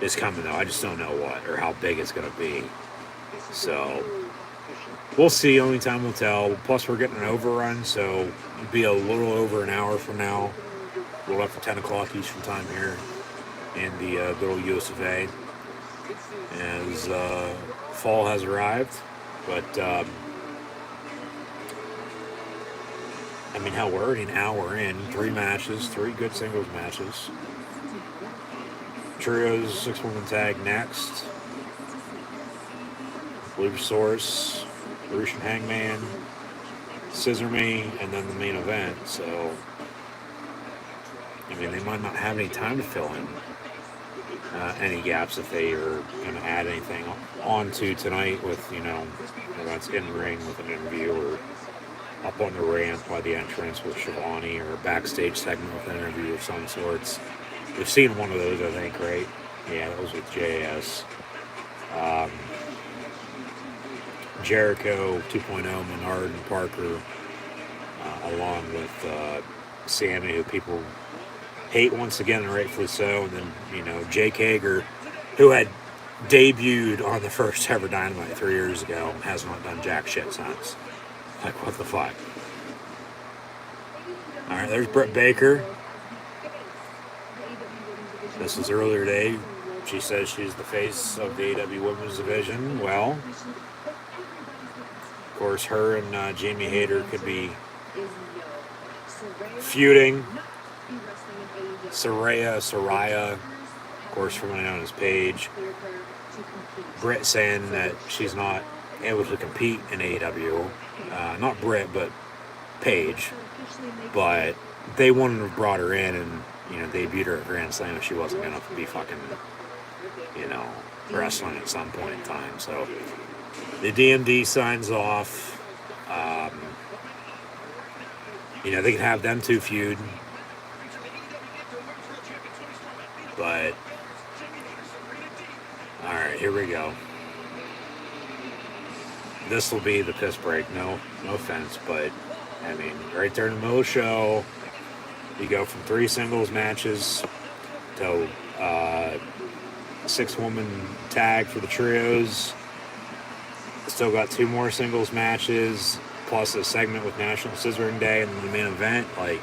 is coming, though. I just don't know what or how big it's going to be. So, we'll see. Only time will tell. Plus, we're getting an overrun, so it'll be a little over an hour from now. A little after 10 o'clock Eastern time here in the good old US of A. As fall has arrived. But, hell, we're already an hour in. 3 matches, 3 good singles matches. Trios, 6-woman tag next. Luchasaurus, Roosh and Hangman, Scissor Me, and then the main event. So, they might not have any time to fill in any gaps if they are going to add anything onto tonight with, whether that's in ring with an interview or up on the ramp by the entrance with Shivani or a backstage segment with an interview of some sorts. We've seen one of those, I think, right? Yeah, that was with JS. Jericho 2.0, Menard and Parker, along with Sammy, who people hate once again, and rightfully so. And then, Jake Hager, who had debuted on the first ever Dynamite 3 years ago, has not done jack shit since. Like, what the fuck? Alright, there's Britt Baker. This was earlier today. She says she's the face of the AEW Women's Division. Well, of course, her and Jamie Hayter could be feuding. Saraya, of course, formerly known as Paige. Britt saying that she's not able to compete in AEW. Not Britt, but Paige. But they wanted to have brought her in and, debuted her at Grand Slam if she wasn't going to be fucking, wrestling at some point in time. So the DMD signs off. You know, they could have them two feud. But, alright, here we go. This will be the piss break. No offense, but, I mean, right there in the middle of the show, you go from 3 singles matches to 6-woman tag for the trios. Still got 2 more singles matches, plus a segment with National Scissoring Day and the main event. Like,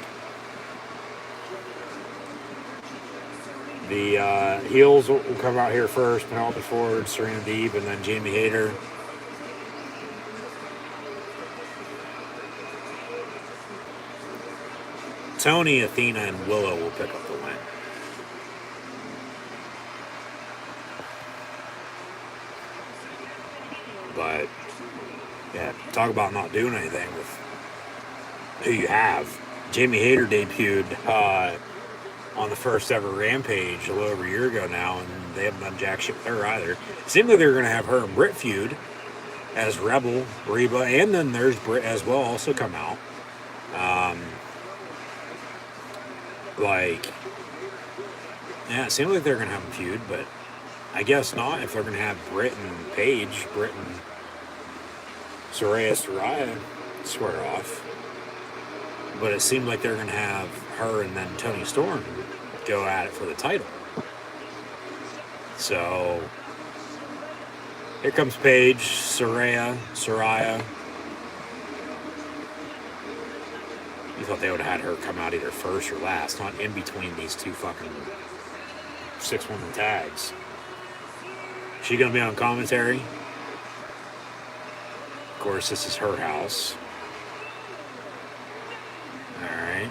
the heels will come out here first. Penelope Ford, Serena Deeb, and then Jamie Hayter. Tony, Athena, and Willow will pick up the win. But, yeah, talk about not doing anything with who you have. Jamie Hayter debuted on the first ever Rampage a little over a year ago now, and they haven't done jack shit with her either. It seemed like they were going to have her and Britt feud as Rebel, Reba, and then there's Britt as well also come out. Yeah, it seemed like they're going to have a feud, but I guess not if they're going to have Britt and Paige, Britt and Saraya square off. But it seemed like they're going to have her and then Toni Storm go at it for the title. So, here comes Paige, Saraya. You thought they would have had her come out either first or last, not in between these two fucking 6-woman tags. She gonna be on commentary? Of course, this is her house. Alright.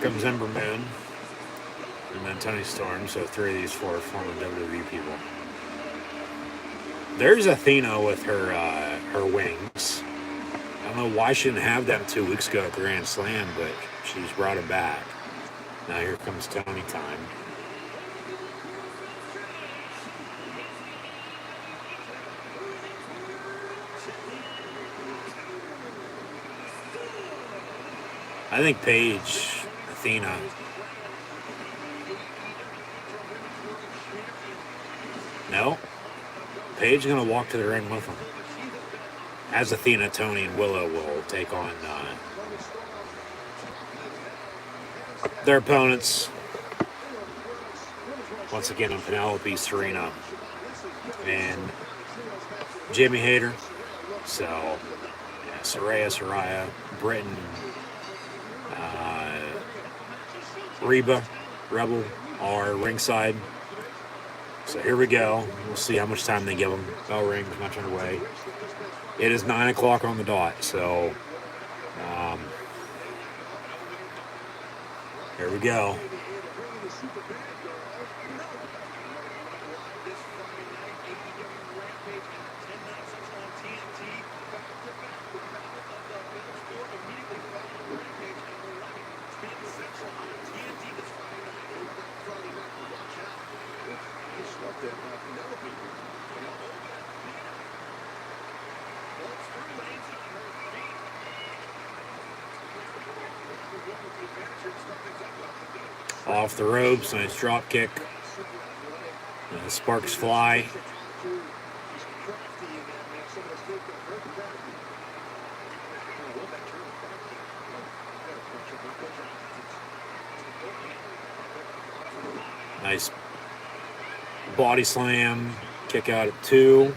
Comes Ember Moon. And then Toni Storm, so 3 of these 4 former WWE people. There's Athena with her wings. I don't know why she didn't have them 2 weeks ago at Grand Slam, but she's brought them back. Now here comes Tony time. I think Paige, Athena. No. Paige is going to walk to the ring with them. As Athena, Tony, and Willow will take on their opponents. Once again on Penelope, Serena, and Jamie Hayter. So, yeah, Saraya, Britt, Reba, Rebel are ringside. So here we go. We'll see how much time they give them. Bell rings, much underway. It is 9 o'clock on the dot, so here we go. Off the ropes, nice drop kick. Sparks fly. Nice body slam, kick out at 2.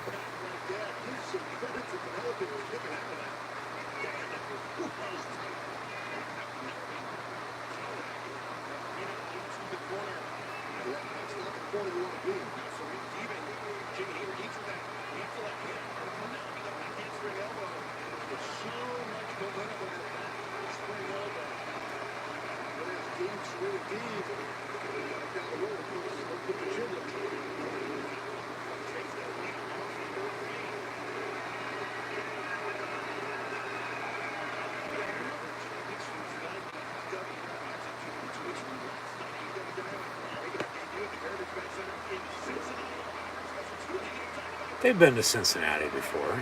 They've been to Cincinnati before.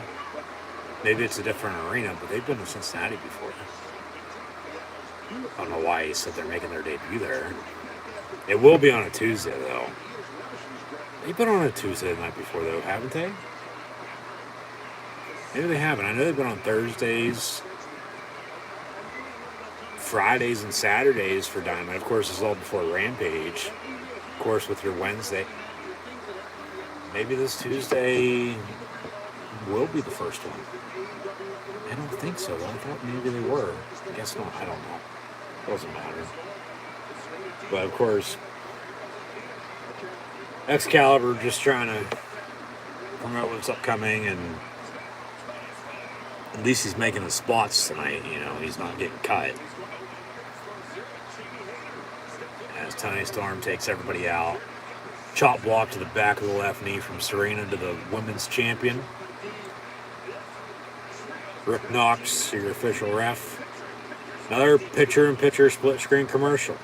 Maybe it's a different arena, but they've been to Cincinnati before. I don't know why he said they're making their debut there. It will be on a Tuesday, though. They've been on a Tuesday the night before, though, haven't they? Maybe they haven't. I know they've been on Thursdays, Fridays, and Saturdays for Dynamite. Of course, it's all before Rampage. Of course, with your Wednesday. Maybe this Tuesday will be the first one. I don't think so. I thought maybe they were. I guess not. I don't know. Doesn't matter. But, of course, Excalibur just trying to promote what's upcoming, and at least he's making the spots tonight. You know, he's not getting cut. As Tony Storm takes everybody out. Chop block to the back of the left knee from Serena to the women's champion. Rick Knox, your official ref. Another pitcher-in-pitcher split-screen commercial.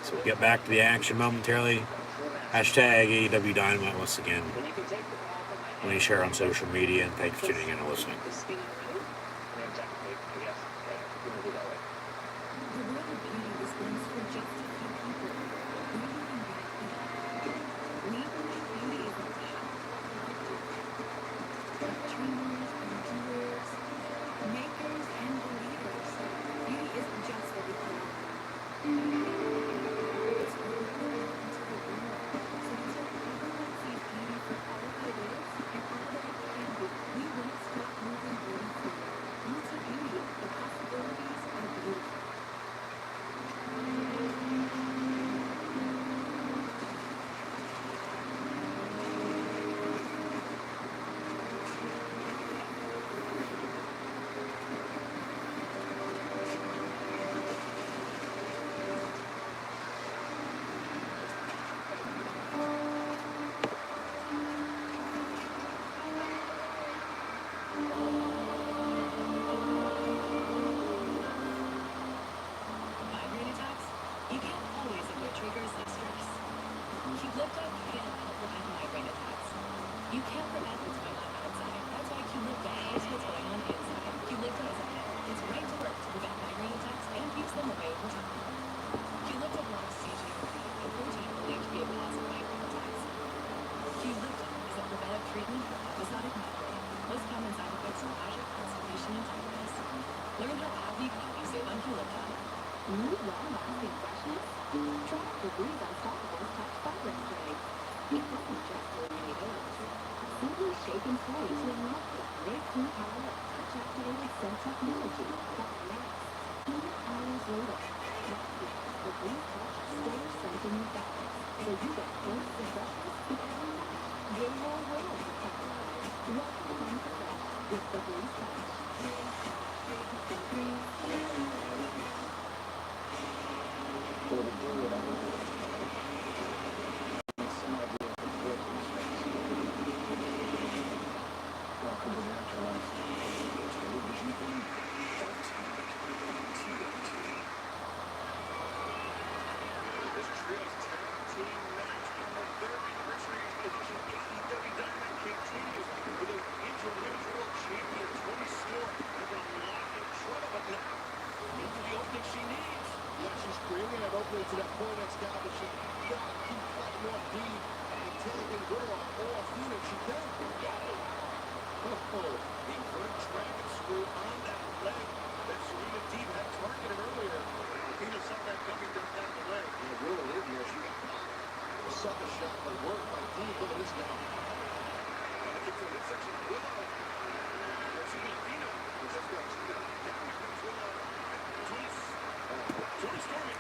So we'll get back to the action momentarily. Hashtag AEW Dynamite once again. When you share on social media, and thanks for tuning in and listening.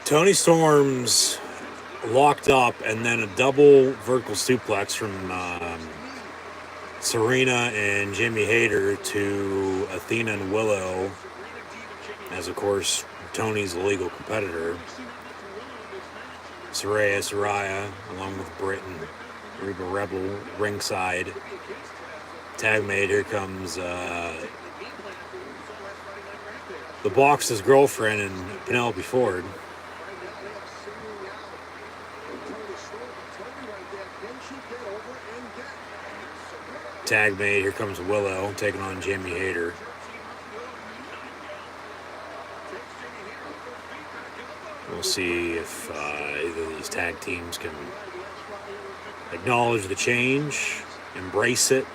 Tony Storm's locked up, and then a double vertical suplex from Serena and Jamie Hayter to Athena and Willow, as of course Tony's a legal competitor. Saraya, along with Britt and Reba Rebel, ringside. Tag made. Here comes the Box's girlfriend and Penelope Ford. tag made. Here comes Willow taking on Jamie Hayter. We'll see if either of these tag teams can acknowledge the change, embrace it.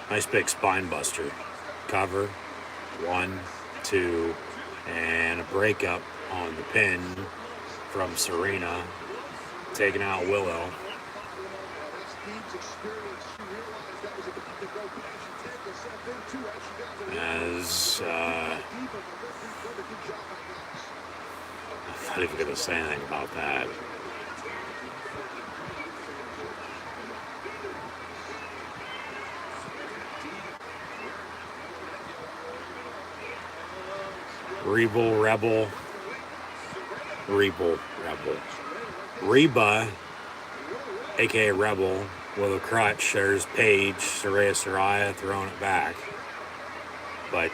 Nice big spine buster. Cover. 1, 2, and a breakup on the pin from Serena, taking out Willow. As I'm not even going to say anything about that. Rebel. Reba, aka Rebel, with a crutch. There's Paige, Saraya throwing it back. But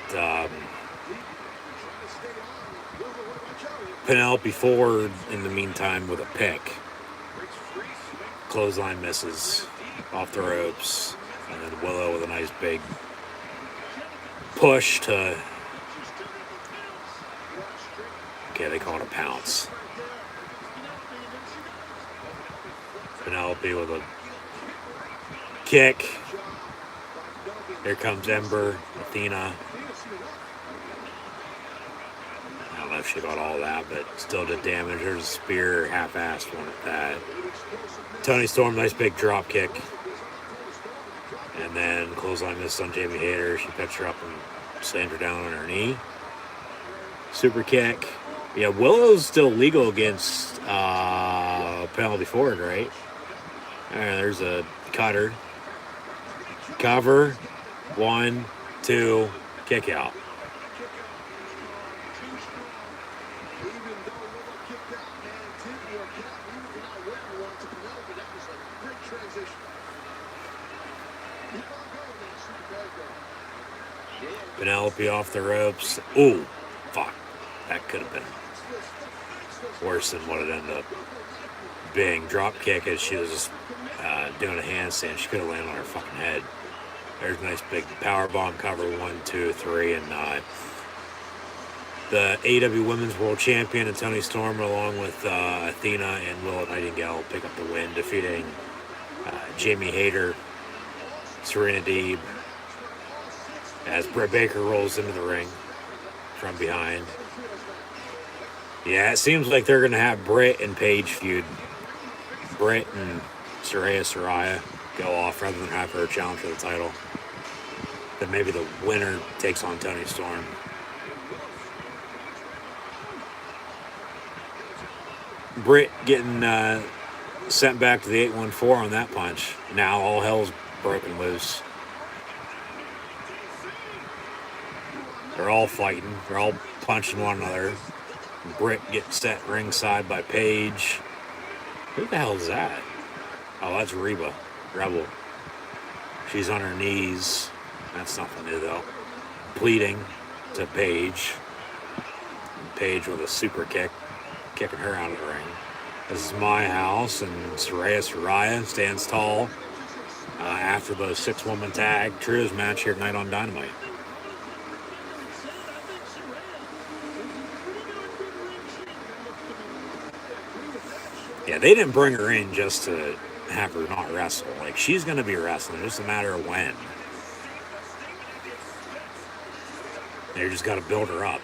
Penelope Ford, in the meantime, with a pick. Clothesline misses off the ropes. And then Willow with a nice big push to... Okay, they call it a pounce. Penelope with a kick. Here comes Ember, Athena. I don't know if she got all that, but still did damage. There's a spear, half-assed one at that. Toni Storm, nice big drop kick. And then clothesline miss on Jamie Hayter. She picks her up and slams her down on her knee. Super kick. Yeah, Willow's still legal against Penelope Ford, right? There's a cutter. Cover. 1, 2, kick out. Penelope off the ropes. Ooh, fuck. That could have been worse than what it ended up being. Drop kick as she was doing a handstand. She could have landed on her fucking head. There's a nice big power bomb cover. 1, 2, 3, and the AEW Women's World Champion and Toni Storm, along with Athena and Willow Nightingale, pick up the win, defeating Jamie Hayter, Serena Deeb, as Britt Baker rolls into the ring from behind. Yeah, it seems like they're going to have Britt and Paige feud. Britt and Saraya go off rather than have her challenge for the title. Then maybe the winner takes on Toni Storm. Britt getting sent back to the 814 on that punch. Now all hell's broken loose. They're all fighting. They're all punching one another. Britt gets set ringside by Paige. Who the hell is that? Oh, that's Reba. Rebel. She's on her knees. That's nothing new, though. Pleading to Paige. Paige with a super kick. Kicking her out of the ring. This is my house, and Saraya stands tall after the 6-woman tag trios match here tonight on Dynamite. Yeah, they didn't bring her in just to have her not wrestle. Like, she's going to be wrestling. It's just a matter of when. They just got to build her up.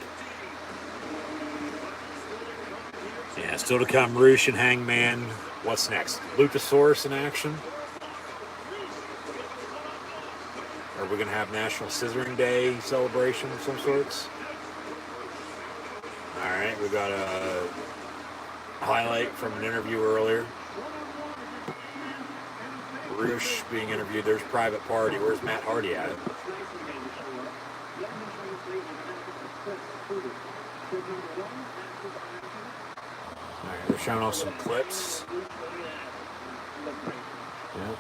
Yeah, still to come, Roosh and Hangman. What's next? Luchasaurus in action? Are we going to have National Scissoring Day celebration of some sorts? Alright, we got a highlight from an interview earlier. Roosh being interviewed. There's Private Party. Where's Matt Hardy at? Alright, they're showing off some clips. Yep.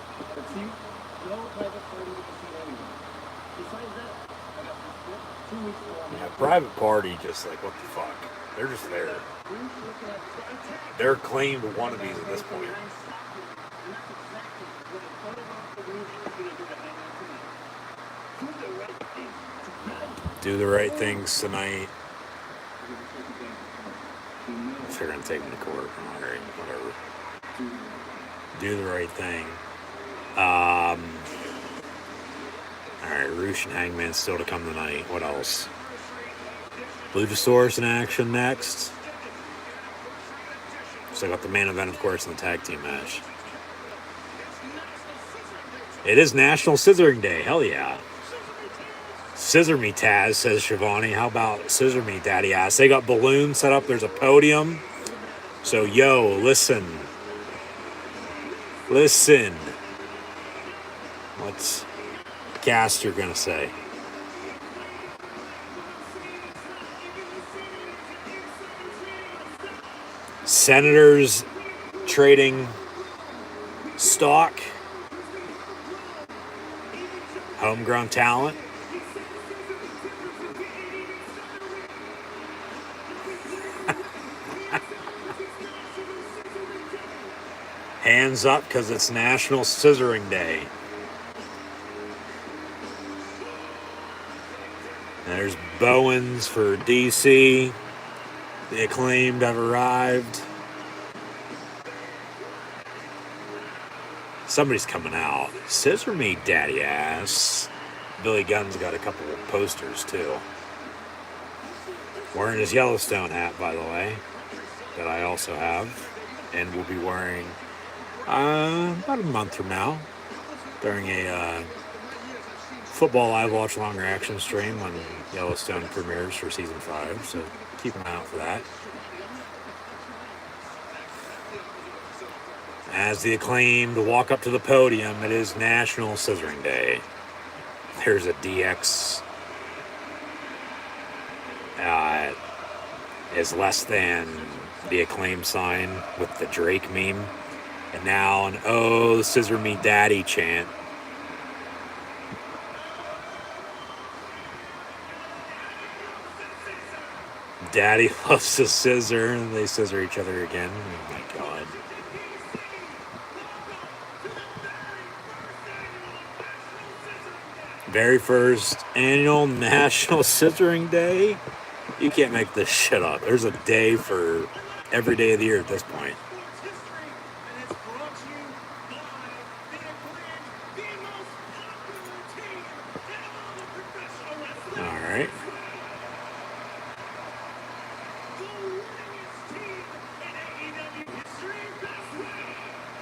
Yeah, Private Party, just like, what the fuck? They're just there. They're claimed wannabes at this point. Do the right things tonight. If they're gonna take him to court, all right, whatever. Do the right thing. All right, Roosh and Hangman still to come tonight. What else? Luchasaurus in action next. So I got the main event, of course, in the tag team match. It is National Scissoring Day. Hell yeah. Scissor me, Taz, says Shivani. How about scissor me, daddy ass? They got balloons set up. There's a podium. So, yo, listen. Listen. What's Caster gonna say? Senators trading stock. Homegrown talent. Hands up because it's National Scissoring Day. There's Bowens for DC. The Acclaimed have arrived. Somebody's coming out. Scissor me, daddy ass. Billy Gunn's got a couple of posters too. Wearing his Yellowstone hat, by the way, that I also have, and will be wearing about a month from now during a football live watch long reaction stream when Yellowstone premieres for season 5. So keep an eye out for that. As the Acclaimed walk up to the podium, it is National Scissoring Day. There's a DX is less than the Acclaimed sign with the Drake meme. And now an "Oh, scissor me daddy" chant. Daddy loves to scissor, and they scissor each other again. Oh my god. Very first annual National Scissoring Day. You can't make this shit up. There's a day for every day of the year at this point. Alright.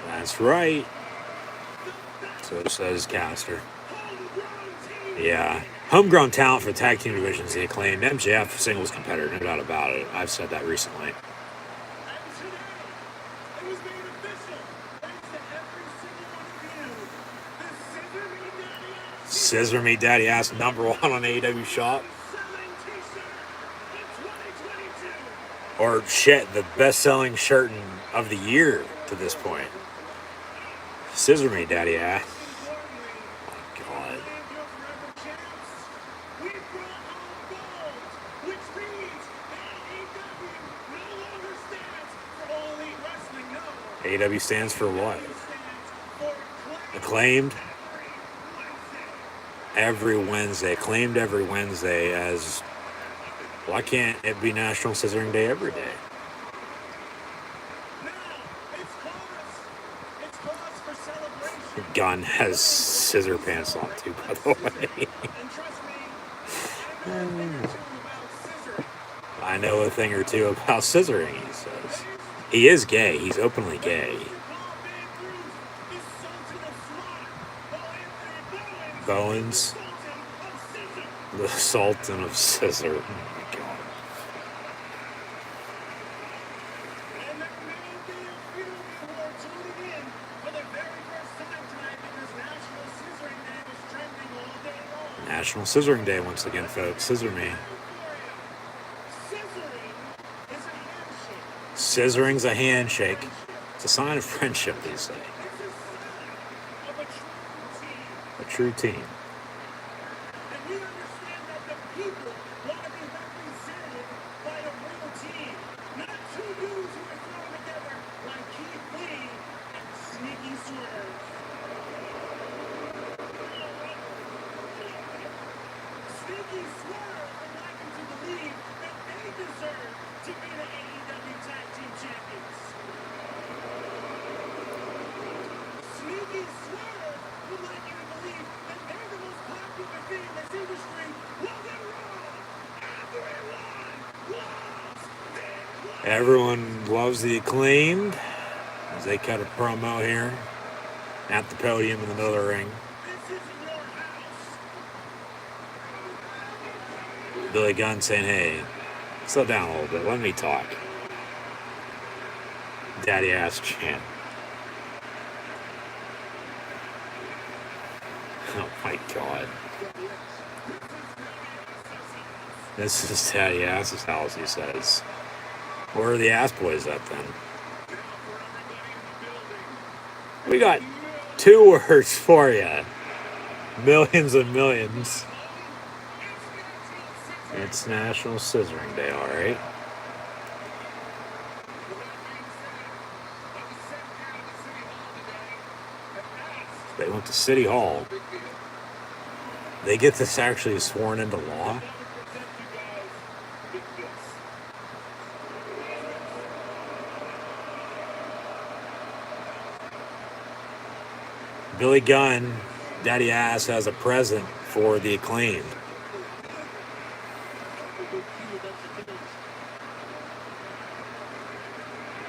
That's right. So says Caster. Yeah. Homegrown talent for tag team divisions, the Acclaimed. MJF singles competitor, no doubt about it. I've said that recently. Scissor me, daddy ass, #1 on AEW Shop. Or shit, the best-selling shirt of the year to this point. Scissor me, daddy ass. Oh my god. AEW stands for what? Acclaimed every Wednesday. Acclaimed every Wednesday as... Why can't it be National Scissoring Day every day? Gunn has scissor pants on too, by the way. I know a thing or two about scissoring, he says. He is gay. He's openly gay. Bowens, the Sultan of Scissor. Oh my god. National Scissoring Day once again, folks. Scissor me. Scissoring's a handshake. It's a sign of friendship, they say. A true team. And we understand that the people want to be represented by a real team, not two dudes who are thrown together like Keith Lee and Sneaky Swerve. Sneaky Swerve believe that they deserve to be the AEW Tag Team Champions. Sneaky Swerve would like you to believe that they're the most popular thing in this industry. Well, they're wrong. Everyone loves the Acclaimed as they cut a promo here at the podium in the middle of the ring. This isn't your house. Billy Gunn saying, hey, slow down a little bit. Let me talk. Daddy ass chant. Oh my God. This is Daddy Ass's house, he says. Where are the ass boys at then? We got 2 words for you. Millions and millions. It's National Scissoring Day, alright? They went to City Hall. They get this actually sworn into law? Billy Gunn, Daddy Ass, has a present for the Acclaimed.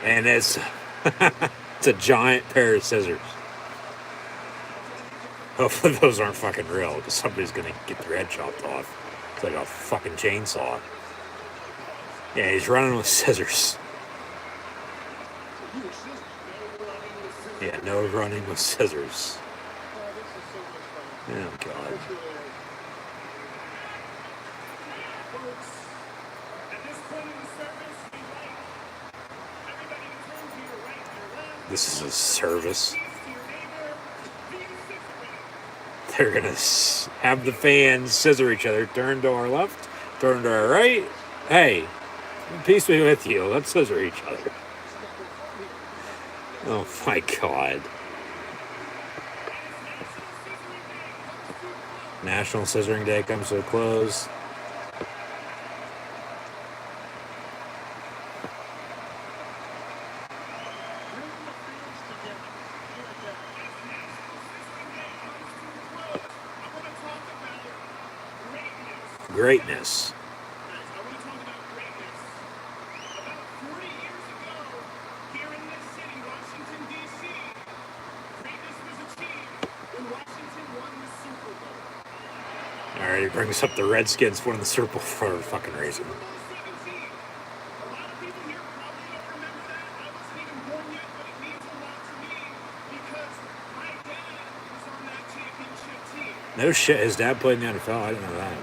And it's it's a giant pair of scissors. Hopefully those aren't fucking real, because somebody's gonna get their head chopped off. It's like a fucking chainsaw. Yeah, he's running with scissors. Yeah, no running with scissors. Oh, God. This is a service. They're going to have the fans scissor each other. Turn to our left, turn to our right. Hey, peace be with you. Let's scissor each other. Oh, my God. National Scissoring Day comes to a close. Greatness. Alright, he brings up the Redskins winning the Super Bowl for a fucking reason. No shit, his dad played in the NFL. I didn't know that.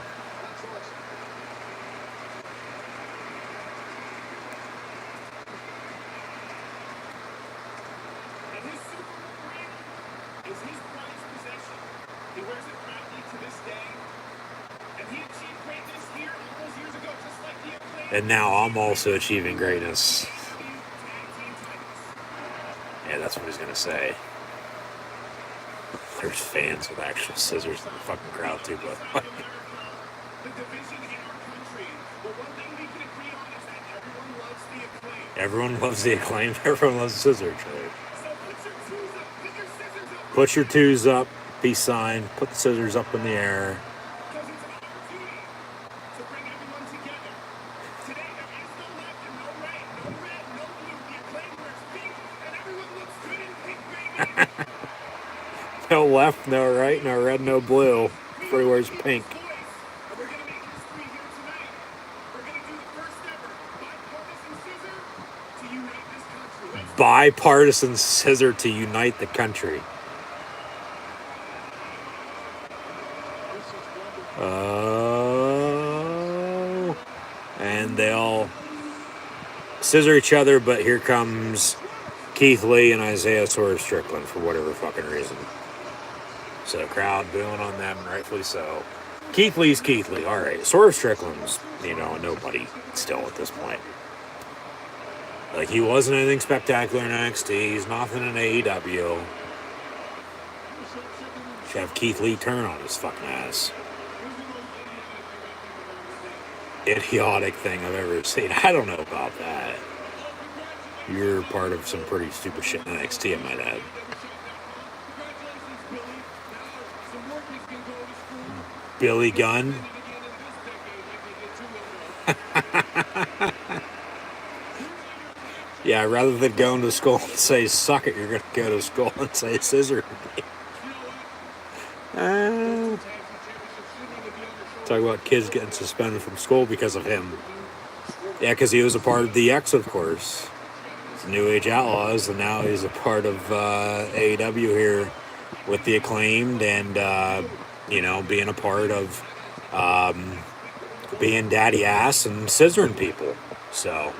And now I'm also achieving greatness. Yeah, that's what he's going to say. There's fans with actual scissors in the fucking crowd, too, but... Everyone loves the Acclaim. Everyone loves the scissor trade. Put your twos up. Peace sign. Put the scissors up in the air. No left, no right, no red, no blue. Everywhere's pink. Bipartisan scissor to unite the country. Oh. And they all scissor each other, but here comes Keith Lee and Isaiah Swerve Strickland for whatever fucking reason. So crowd booing on them, rightfully so. Keith Lee's Keith Lee, alright. Swerve Strickland's, nobody still at this point. Like, he wasn't anything spectacular in NXT. He's nothing in AEW. Should have Keith Lee turn on his fucking ass. idiotic thing I've ever seen. I don't know about that. You're part of some pretty stupid shit in NXT, I might add. Billy Gunn. Yeah, rather than going to school and say suck it, you're going to go to school and say scissor me. Talk about kids getting suspended from school because of him. Yeah, because he was a part of the X, of course. It's New Age Outlaws, and now he's a part of AEW here with the Acclaimed and, being a part of being daddy ass and scissoring people. So,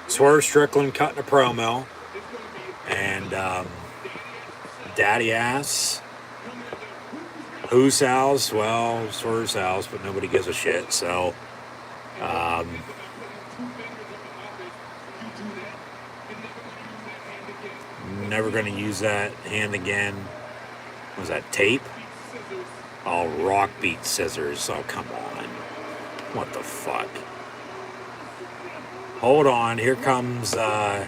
Swerve Strickland cutting a promo, and daddy ass. Whose house? Well, Swerve's house, but nobody gives a shit. So, never going to use that hand again. What was that, tape? Oh, rock beat scissors. Oh, come on. What the fuck? Hold on. Here comes, oh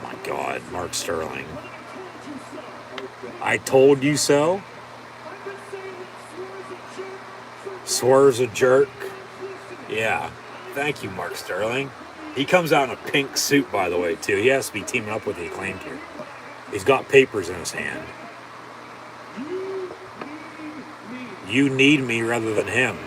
my God, Mark Sterling. I told you so. Swerve's a jerk. Yeah. Thank you, Mark Sterling. He comes out in a pink suit, by the way, too. He has to be teaming up with the Acclaimed here. He's got papers in his hand. You need me rather than him.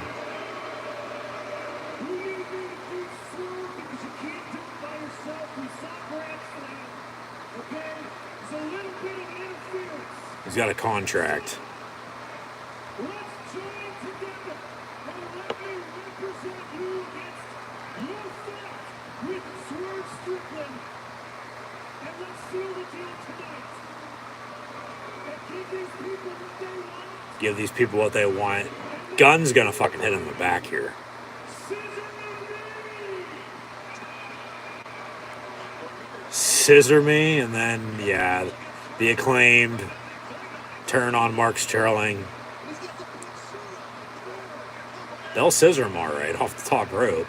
He's got a contract. Give these people what they want. Gunn's gonna fucking hit him in the back here. Scissor me, and then, yeah, the Acclaimed turn on Mark Sterling. They'll scissor him all right off the top rope.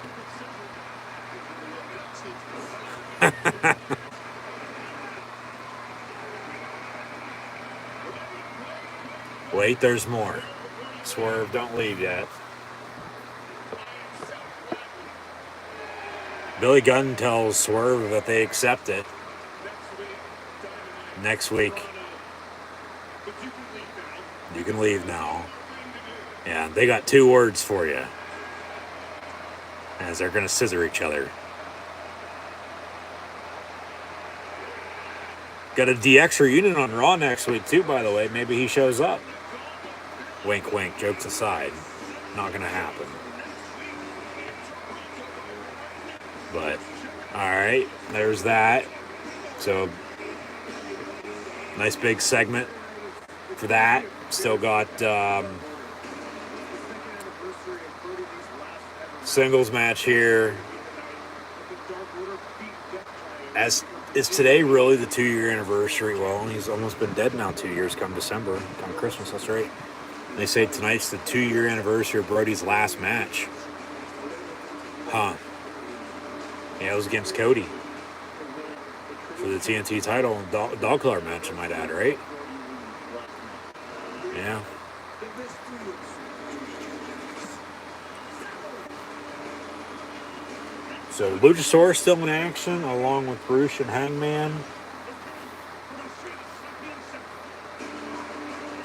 Wait, there's more. Swerve, don't leave yet. Billy Gunn tells Swerve that they accept it next week. You can leave now. Yeah, they got 2 words for you. As they're going to scissor each other. Got a DX reunion on Raw next week, too, by the way. Maybe he shows up. Wink, wink, jokes aside. Not going to happen. But, alright, there's that. So, nice big segment for that. Still got singles match here. As is today really the 2-year anniversary? Well, he's almost been dead now 2 years come December, come Christmas, that's right. They say tonight's the 2-year anniversary of Brody's last match. Huh. Yeah, it was against Cody. For the TNT title and dog collar match, I might add, right? Yeah. So Luchasaurus still in action, along with Bruce and Hangman.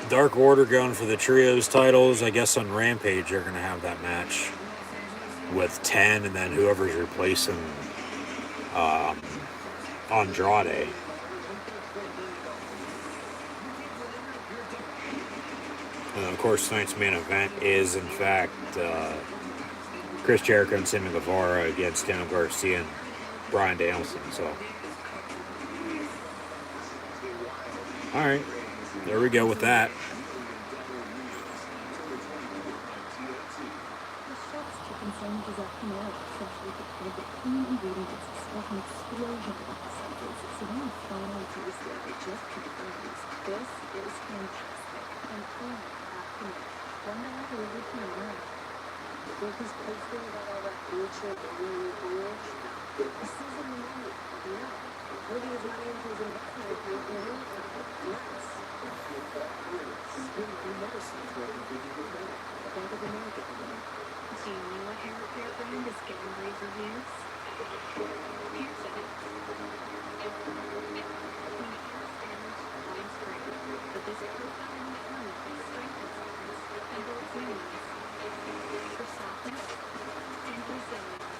Dark Order going for the trios titles. I guess on Rampage they're going to have that match with 10, and then whoever's replacing Andrade. And of course, tonight's main event is, in fact, Chris Jericho and Sammy Guevara against Daniel Garcia and Bryan Danielson. So, all right, there we go with that. money into his investment account, you know, less. He never sees what he did with money. The Bank of America company. Do you know what hair repair brand is getting rave reviews? Here's it. When hair is damaged, lines break. But this profiling material strengthens lines and builds new ones. For softness and resilience.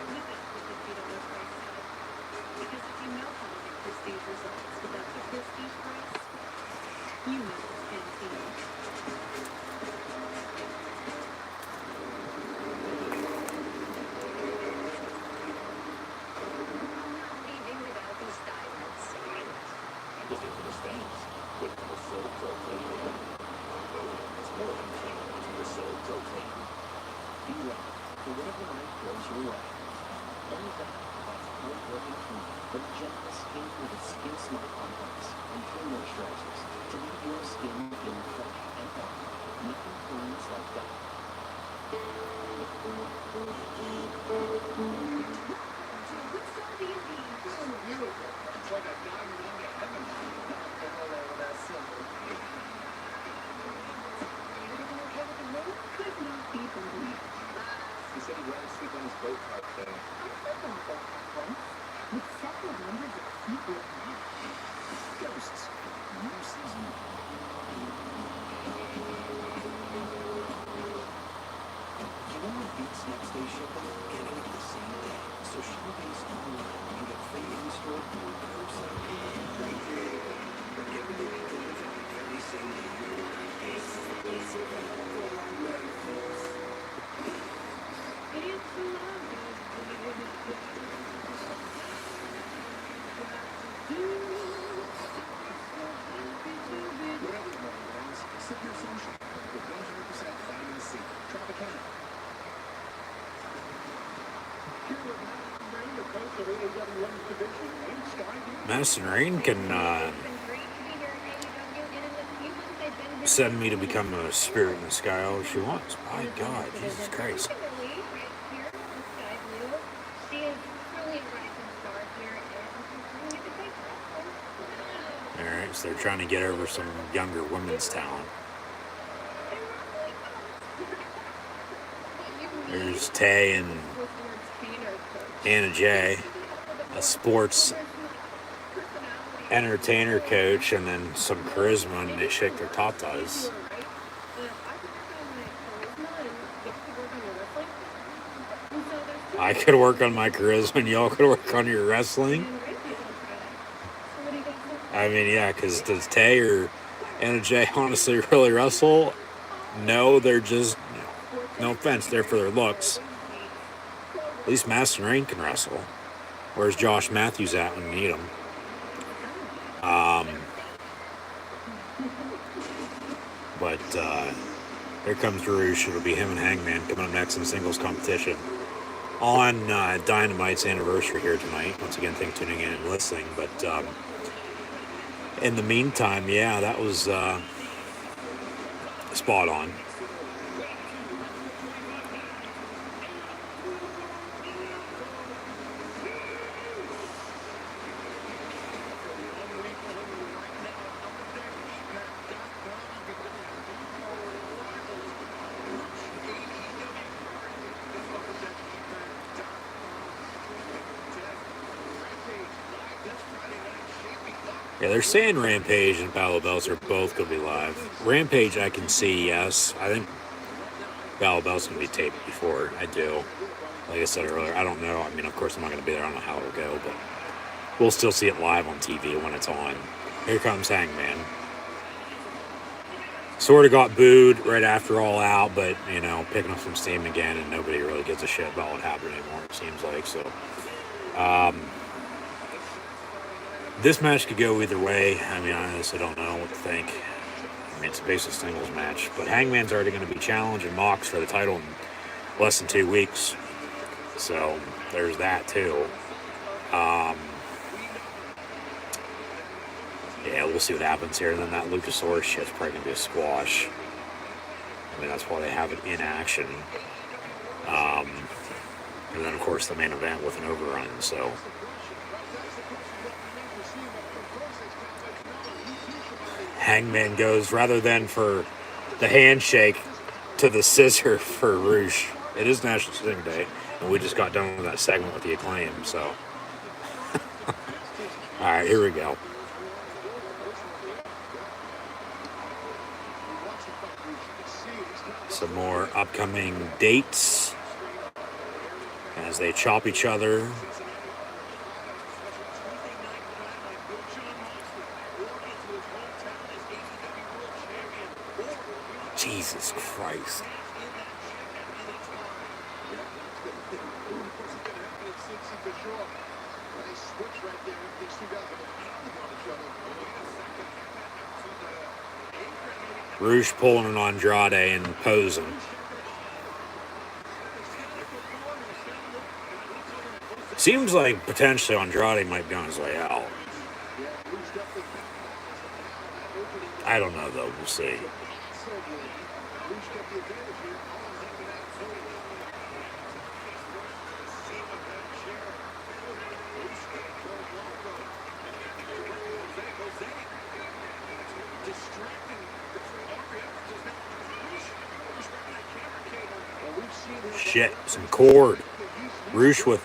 Look up the $50 price tag. Because if you know how to get prestige results without the prestige price, you know it's Pantene. Leaving without these diamonds. Look into the stains with the soul protein. It's more than the soul protein. Be ready for whatever life throws your way. Only that plus high-protein food from gentle skin with its Skin Smart complex and 3 moisturizers to leave your skin feeling fresh and healthy. Nothing burns like that. So beautiful. It's like a diamond on the heaven. Hello, that's simple. Everything okay with the road? Could not be better. He said he'd rather sleep on his boat part though. I slept on a boat once with several members of Fleetwood Mac. Ghosts. New season. You know what Beats next day shipping? Getting it the same day. So shop Beats online and get free in-store or curbside pickup right here. But everything you deliver the very same day. This is the place you're going to go on where it feels. Whatever the morning brings, sip your sunshine with 100% vitamin C. Tropicana. Here with Madison Rain, the coach of AEW Women's Division, and Sky Deep. Madison Rain can send me to become a spirit in the sky all she wants. My God, Jesus Christ. Alright, so they're trying to get over some younger women's talent. There's Tay and Anna Jay, a sports entertainer coach, and then some charisma, and they shake their tatas. I could work on my charisma, and y'all could work on your wrestling. I mean, yeah, because does Tay or Anna Jay honestly really wrestle? No, they're just, no offense, there for their looks. At least Madison Rain can wrestle. Where's Josh Matthews at when you need him? But here comes Rouge. It'll be him and Hangman coming up next in singles competition on Dynamite's anniversary here tonight. Once again, thanks for tuning in and listening. But in the meantime, yeah, that was spot on. Yeah, they're saying Rampage and Battle of Belts are both going to be live. Rampage, I can see, yes. I think Battle of Belts going to be taped before. I do. Like I said earlier, I don't know. I mean, of course, I'm not going to be there. I don't know how it'll go, but we'll still see it live on TV when it's on. Here comes Hangman. Sort of got booed right after All Out, but, you know, picking up some steam again, and nobody really gives a shit about what happened anymore, it seems like. So, this match could go either way. I mean, I honestly don't know what to think. I mean, it's a basic singles match. But Hangman's already going to be challenging Mox for the title in less than 2 weeks. So, there's that, too. Yeah, we'll see what happens here. And then that Luchasaurus shit's probably going to be a squash. I mean, that's why they have it in action. And then, of course, the main event with an overrun. So, Hangman goes, rather than for the handshake, to the scissor for Rouge. It is National Scissoring Day, and we just got done with that segment with the Acclaim, so. Alright, here we go. Some more upcoming dates as they chop each other. Jesus Christ. Rouge pulling an Andrade and posing. Seems like potentially Andrade might be on his way out. I don't know though, we'll see. Shit, some cord. Rouge with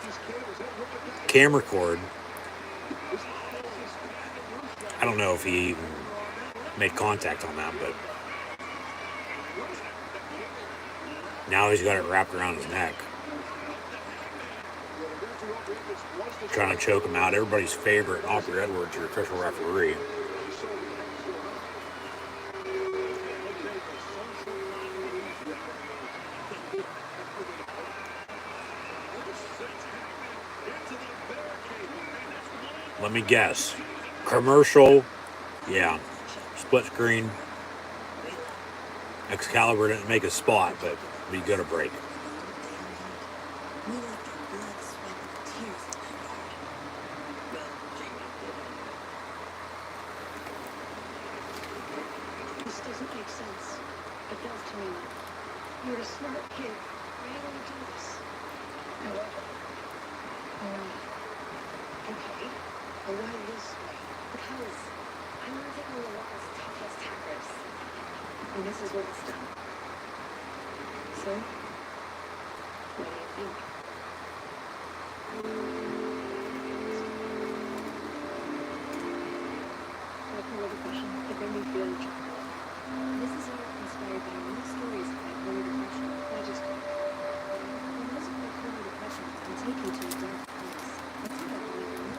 camera cord. I don't know if he even made contact on that, but now he's got it wrapped around his neck. Trying to choke him out. Everybody's favorite, Aubrey Edwards, your official referee. Let me guess. Commercial. Yeah. Split screen. Excalibur didn't make a spot, but we got a break. This doesn't make sense. It does to me. You're a smart kid. Why do you want to do this? I love it. Okay. But why this way? Because I'm not taking the world's toughest hackers. And this is what it's done. So, what do you think? What kind of depression? It made me feel this is all inspired by many stories of bipolar depression. I just when those with bipolar depression can take you to a dark place. It's about having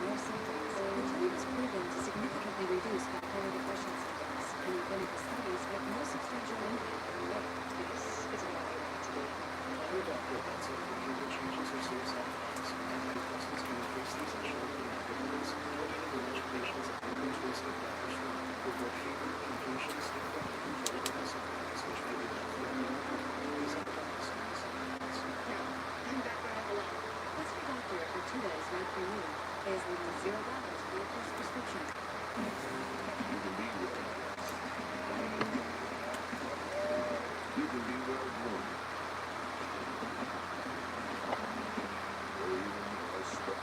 more symptoms and more symptoms. The time is proven to significantly reduce bipolar depression symptoms. And in clinical studies have no substantial impact on life. This is what I want to do. Your doctor wants to behavior changes or suicide thoughts. Antidepressants can increase these initial activities. Patients have increased depression, with blood fever, confusions, and control symptoms, which may be these antidepressants. I'm back where I belong. Let's your doctor for 2 days right for you. Pays only $0 for your first prescription. You can be well. You can be well groomed. Or even a spot.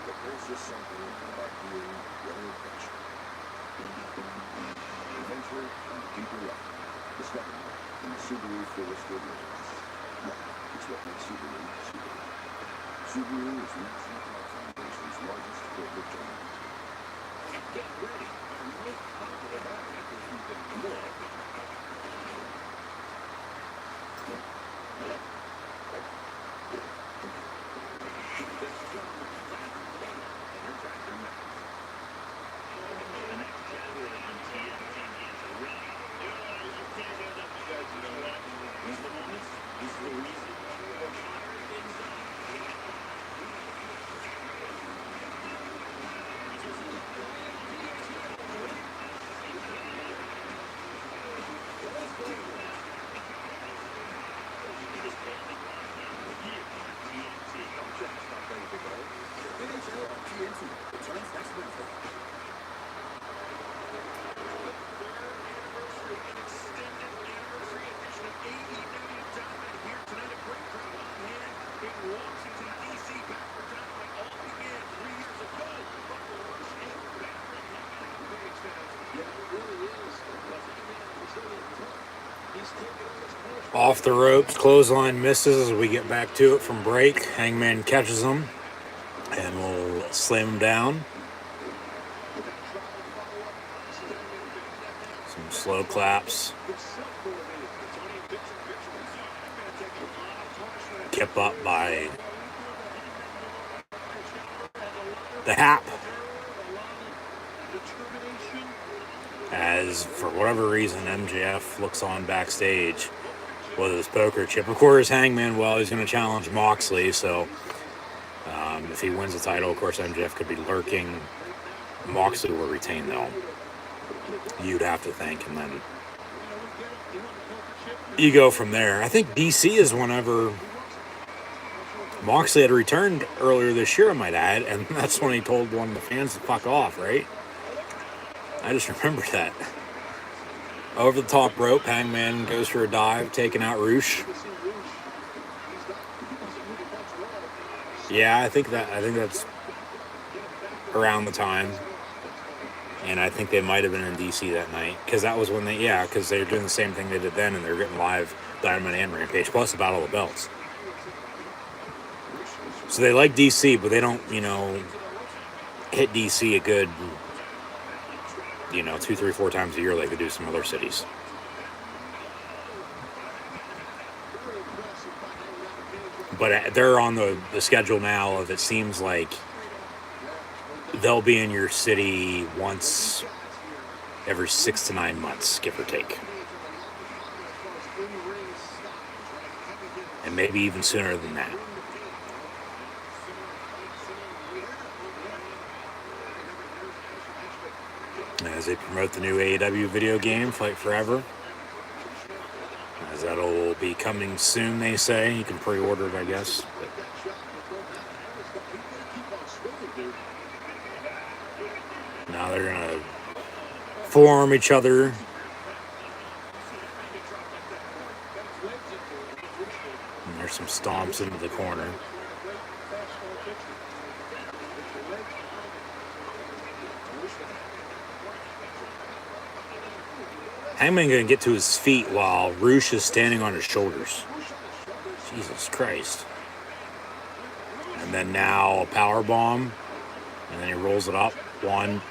But there's just something about being well adventure. Adventure and deeper life. Discover in the Subaru Forester Legends. It's what makes Subaru Subaru. Subaru is National Car Foundation's largest corporate giant. Get ready for no popular backpackers who've been ignored. Off the ropes, clothesline misses as we get back to it from break. Hangman catches him, and we'll slam him down. Some slow claps. Kept up by the Hap. As, for whatever reason, MJF looks on backstage with his poker chip. Of course, Hangman, well, he's going to challenge Moxley, so if he wins the title, of course, MJF could be lurking. Moxley will retain, though. You'd have to think, and then you go from there. I think DC is whenever Moxley had returned earlier this year, I might add, and that's when he told one of the fans to fuck off, right? I just remember that. Over the top rope, Hangman goes for a dive, taking out Roosh. Yeah, I think that's around the time. And I think they might have been in DC that night. Because that was when because they were doing the same thing they did then, and they were getting live Dynamite and Rampage, plus the Battle of the Belts. So they like DC, but they don't, hit DC a good, 2, 3, 4 times a year like they do some other cities. But they're on the schedule now of, it seems like they'll be in your city once every 6 to 9 months, give or take. And maybe even sooner than that. As they promote the new AEW video game, Fight Forever. As that'll be coming soon, they say. You can pre-order it, I guess. But now they're going to form each other. And there's some stomps into the corner. Hangman going to get to his feet while Roosh is standing on his shoulders. Jesus Christ. And then now a power bomb. And then he rolls it up. 1,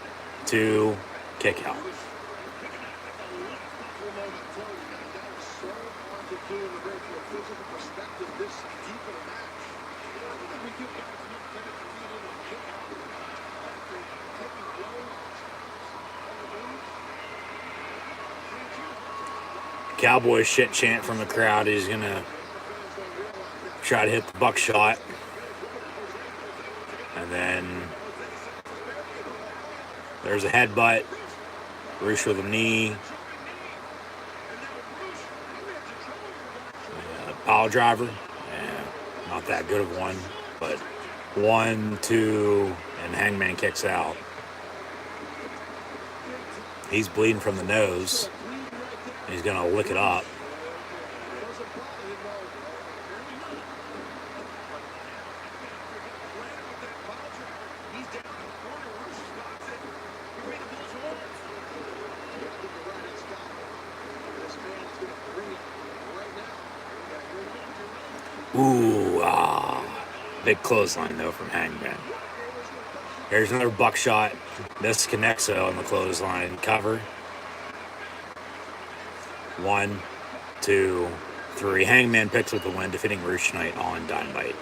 2, kick out. Cowboy shit chant from the crowd. He's going to try to hit the buckshot. And then there's a headbutt. Roosh with a knee. Pile driver. Not that good of one. But 1, 2, and Hangman kicks out. He's bleeding from the nose. He's going to lick it up. Big clothesline, though, from Hangman. Here's another buckshot. This connects, though, on the clothesline cover. 1, 2, 3. Hangman picks up the win, defeating Roosh tonight on Dynamite.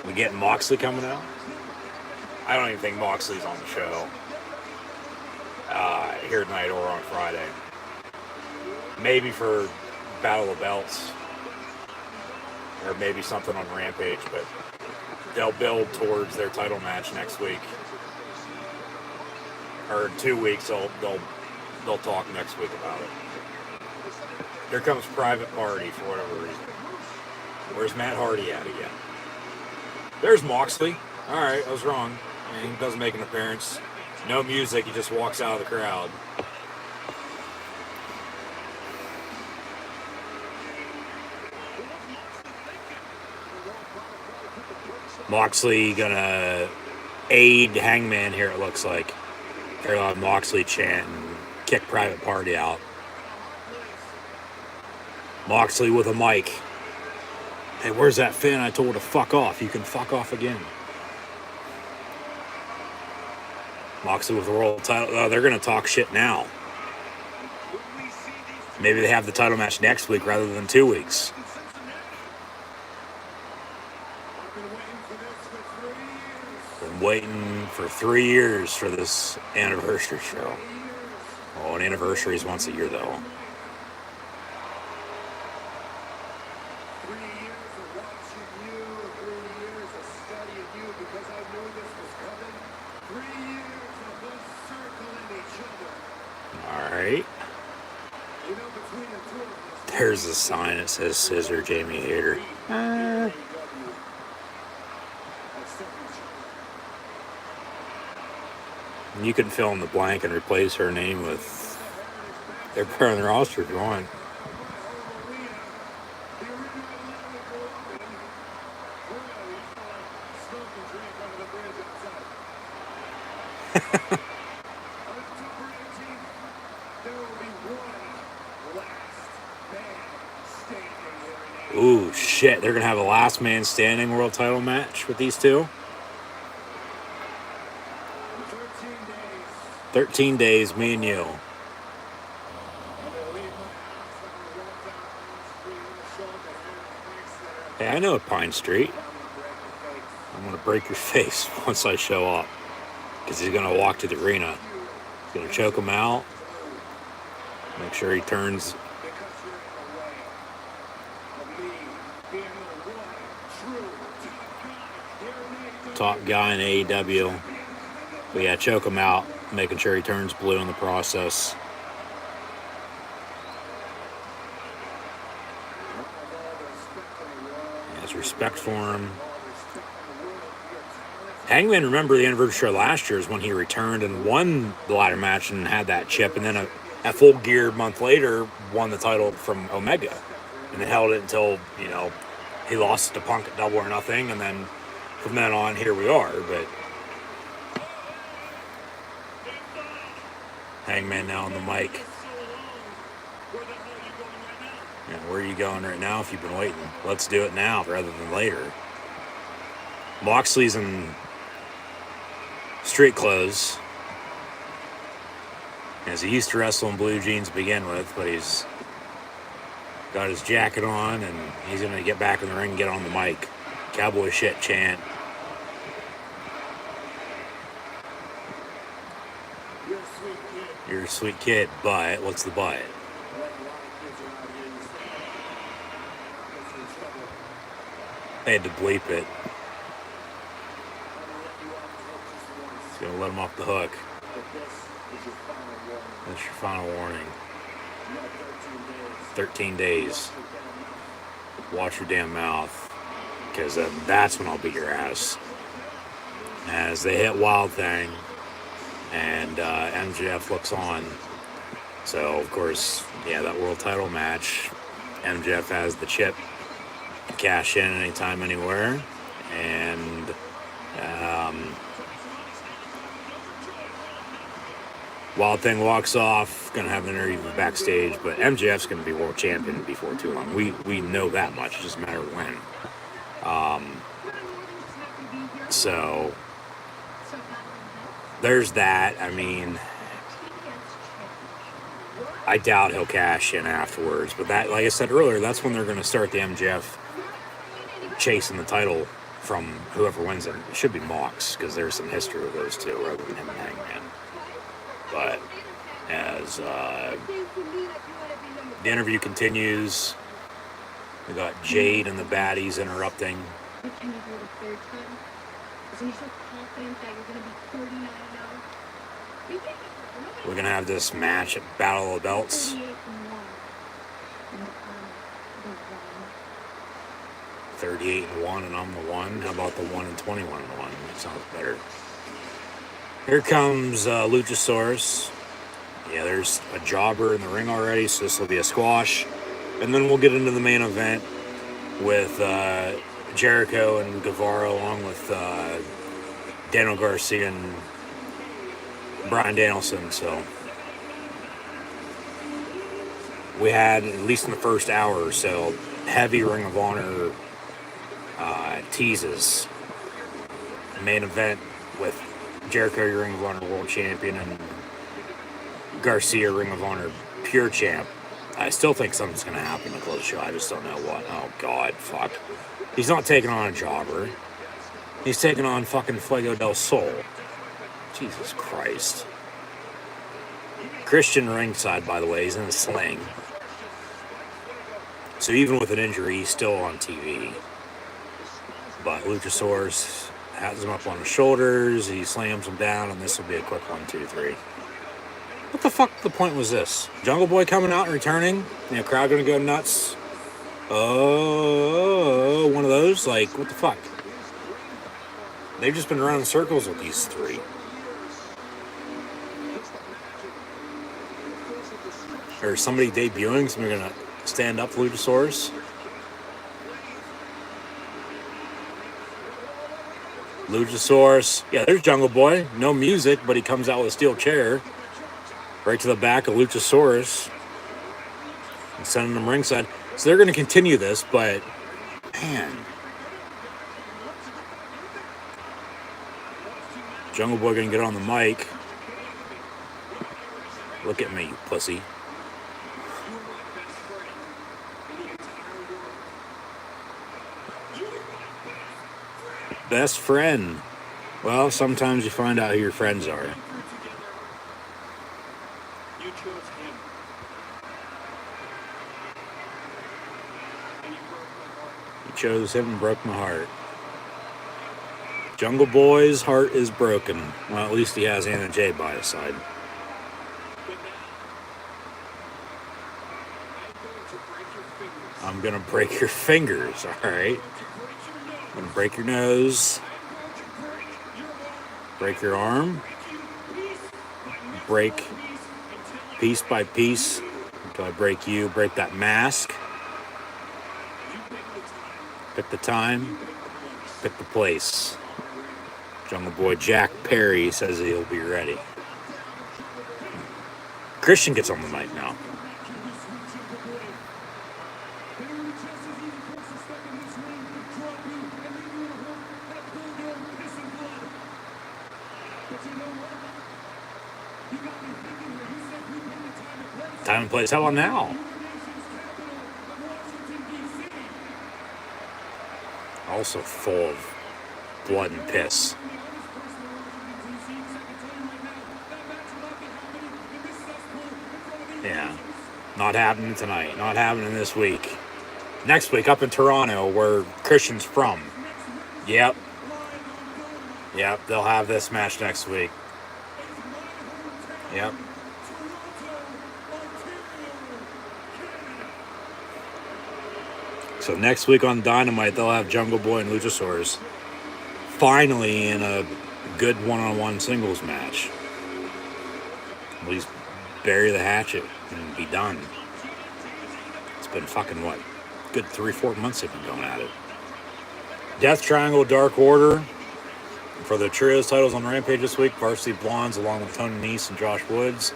We get Moxley coming out. I don't even think Moxley's on the show here tonight or on Friday. Maybe for Battle of Belts, or maybe something on Rampage, but they'll build towards their title match next week, or 2 weeks. They'll talk next week about it. Here comes Private Party for whatever reason. Where's Matt Hardy at again? There's Moxley. All right, I was wrong. He doesn't make an appearance. No music. He just walks out of the crowd. Moxley gonna aid Hangman here, it looks like. They'll have Moxley chant and kick Private Party out. Moxley with a mic. Hey, where's that Finn I told to fuck off? You can fuck off again. Moxley with the world title. Oh, they're going to talk shit now. Maybe they have the title match next week rather than 2 weeks. Been waiting for 3 years for this anniversary show. Oh, an anniversary is once a year, though. 3 years of watching you, 3 years of studying you because I knew this was coming. 3 years of us circling each other. All right. You know, between the two of us, There's a sign that says Scissor Jamie Hayter. AEW, You can fill in the blank and replace her name with their player on the roster if you want. Ooh, shit. They're going to have a last man standing world title match with these two. 13 days, me and you. Hey, I know Pine Street. I'm going to break your face once I show up. Because he's going to walk to the arena. He's going to choke him out. Make sure he turns. Top guy in AEW. But yeah, choke him out. Making sure he turns blue in the process. He has respect for him. Hangman, remember the anniversary show last year is when he returned and won the ladder match and had that chip, and then at Full Gear a month later won the title from Omega, and then held it until, you know, he lost to Punk at Double or Nothing, and then from then on here we are. But Hangman now on the mic. Yeah, where are you going right now if you've been waiting? Let's do it now rather than later. Moxley's in street clothes, as he used to wrestle in blue jeans to begin with, but he's got his jacket on and he's going to get back in the ring and get on the mic. Cowboy shit chant. You're a sweet kid, but what's the but? They had to bleep it. It's gonna let him off the hook. That's your final warning. 13 days. Watch your damn mouth, because that's when I'll beat your ass. As they hit Wild Thing, and MJF looks on. So, of course, yeah, that world title match, MJF has the chip to cash in anytime, anywhere. And Wild Thing walks off, gonna have an interview backstage, but MJF's gonna be world champion before too long. We know that much, it doesn't matter when. So there's that. I mean, I doubt he'll cash in afterwards, but that, like I said earlier, that's when they're gonna start the MJF chasing the title from whoever wins it. It should be Mox, because there's some history with those two rather than him and Hangman. But as the interview continues, we got Jade and the baddies interrupting. Can you do it a third time? Isn't he so confident that you're going to be 39-0? We're going to have this match at Battle of the Belts. 38-1. And 38-1, and I'm the one. How about the 1-21-1? That sounds better. Here comes Luchasaurus. Yeah, there's a jobber in the ring already, so this will be a squash. And then we'll get into the main event with Jericho and Guevara, along with Daniel Garcia and Bryan Danielson. So we had, at least in the first hour or so, heavy Ring of Honor teases. Main event with Jericho, Ring of Honor World Champion, and Garcia, Ring of Honor Pure Champ. I still think something's going to happen to close the show. I just don't know what. Oh, God, fuck. He's not taking on a jobber. He's taking on fucking Fuego del Sol. Jesus Christ. Christian ringside, by the way. He's in a sling. So even with an injury, he's still on TV. But Luchasaurus has him up on his shoulders. He slams him down, and this will be a quick 1, 2, 3. What the fuck the point was this? Jungle Boy coming out and returning? You know, crowd gonna go nuts? Oh, one of those? Like, what the fuck? They've just been running circles with these three. Or somebody debuting, somebody gonna stand up Luchasaurus? Luchasaurus. Yeah, there's Jungle Boy. No music, but he comes out with a steel chair. Right to the back of Luchasaurus. And sending him ringside. So they're going to continue this, but... Man. Jungle Boy going to get on the mic. Look at me, you pussy. Best friend. Well, sometimes you find out who your friends are. You chose him and broke my heart. Jungle Boy's heart is broken. Well, at least he has Anna Jay by his side. I'm gonna break your fingers, alright? I'm gonna break your nose. Break your arm. Break piece by piece until I break you. Break that mask. Pick the time. Pick the place. Jungle Boy Jack Perry says he'll be ready. Christian gets on the mic now. Time and place. How about now? Also full of blood and piss. Yeah. Not happening tonight. Not happening this week. Next week up in Toronto, where Christian's from. Yep. Yep, they'll have this match next week. Yep. So next week on Dynamite, they'll have Jungle Boy and Luchasaurus finally in a good one-on-one singles match. At least bury the hatchet and be done. It's been fucking, what, good 3-4 months they've been going at it. Death Triangle, Dark Order. For the trios titles on Rampage this week, Varsity Blondes along with Tony Nese and Josh Woods.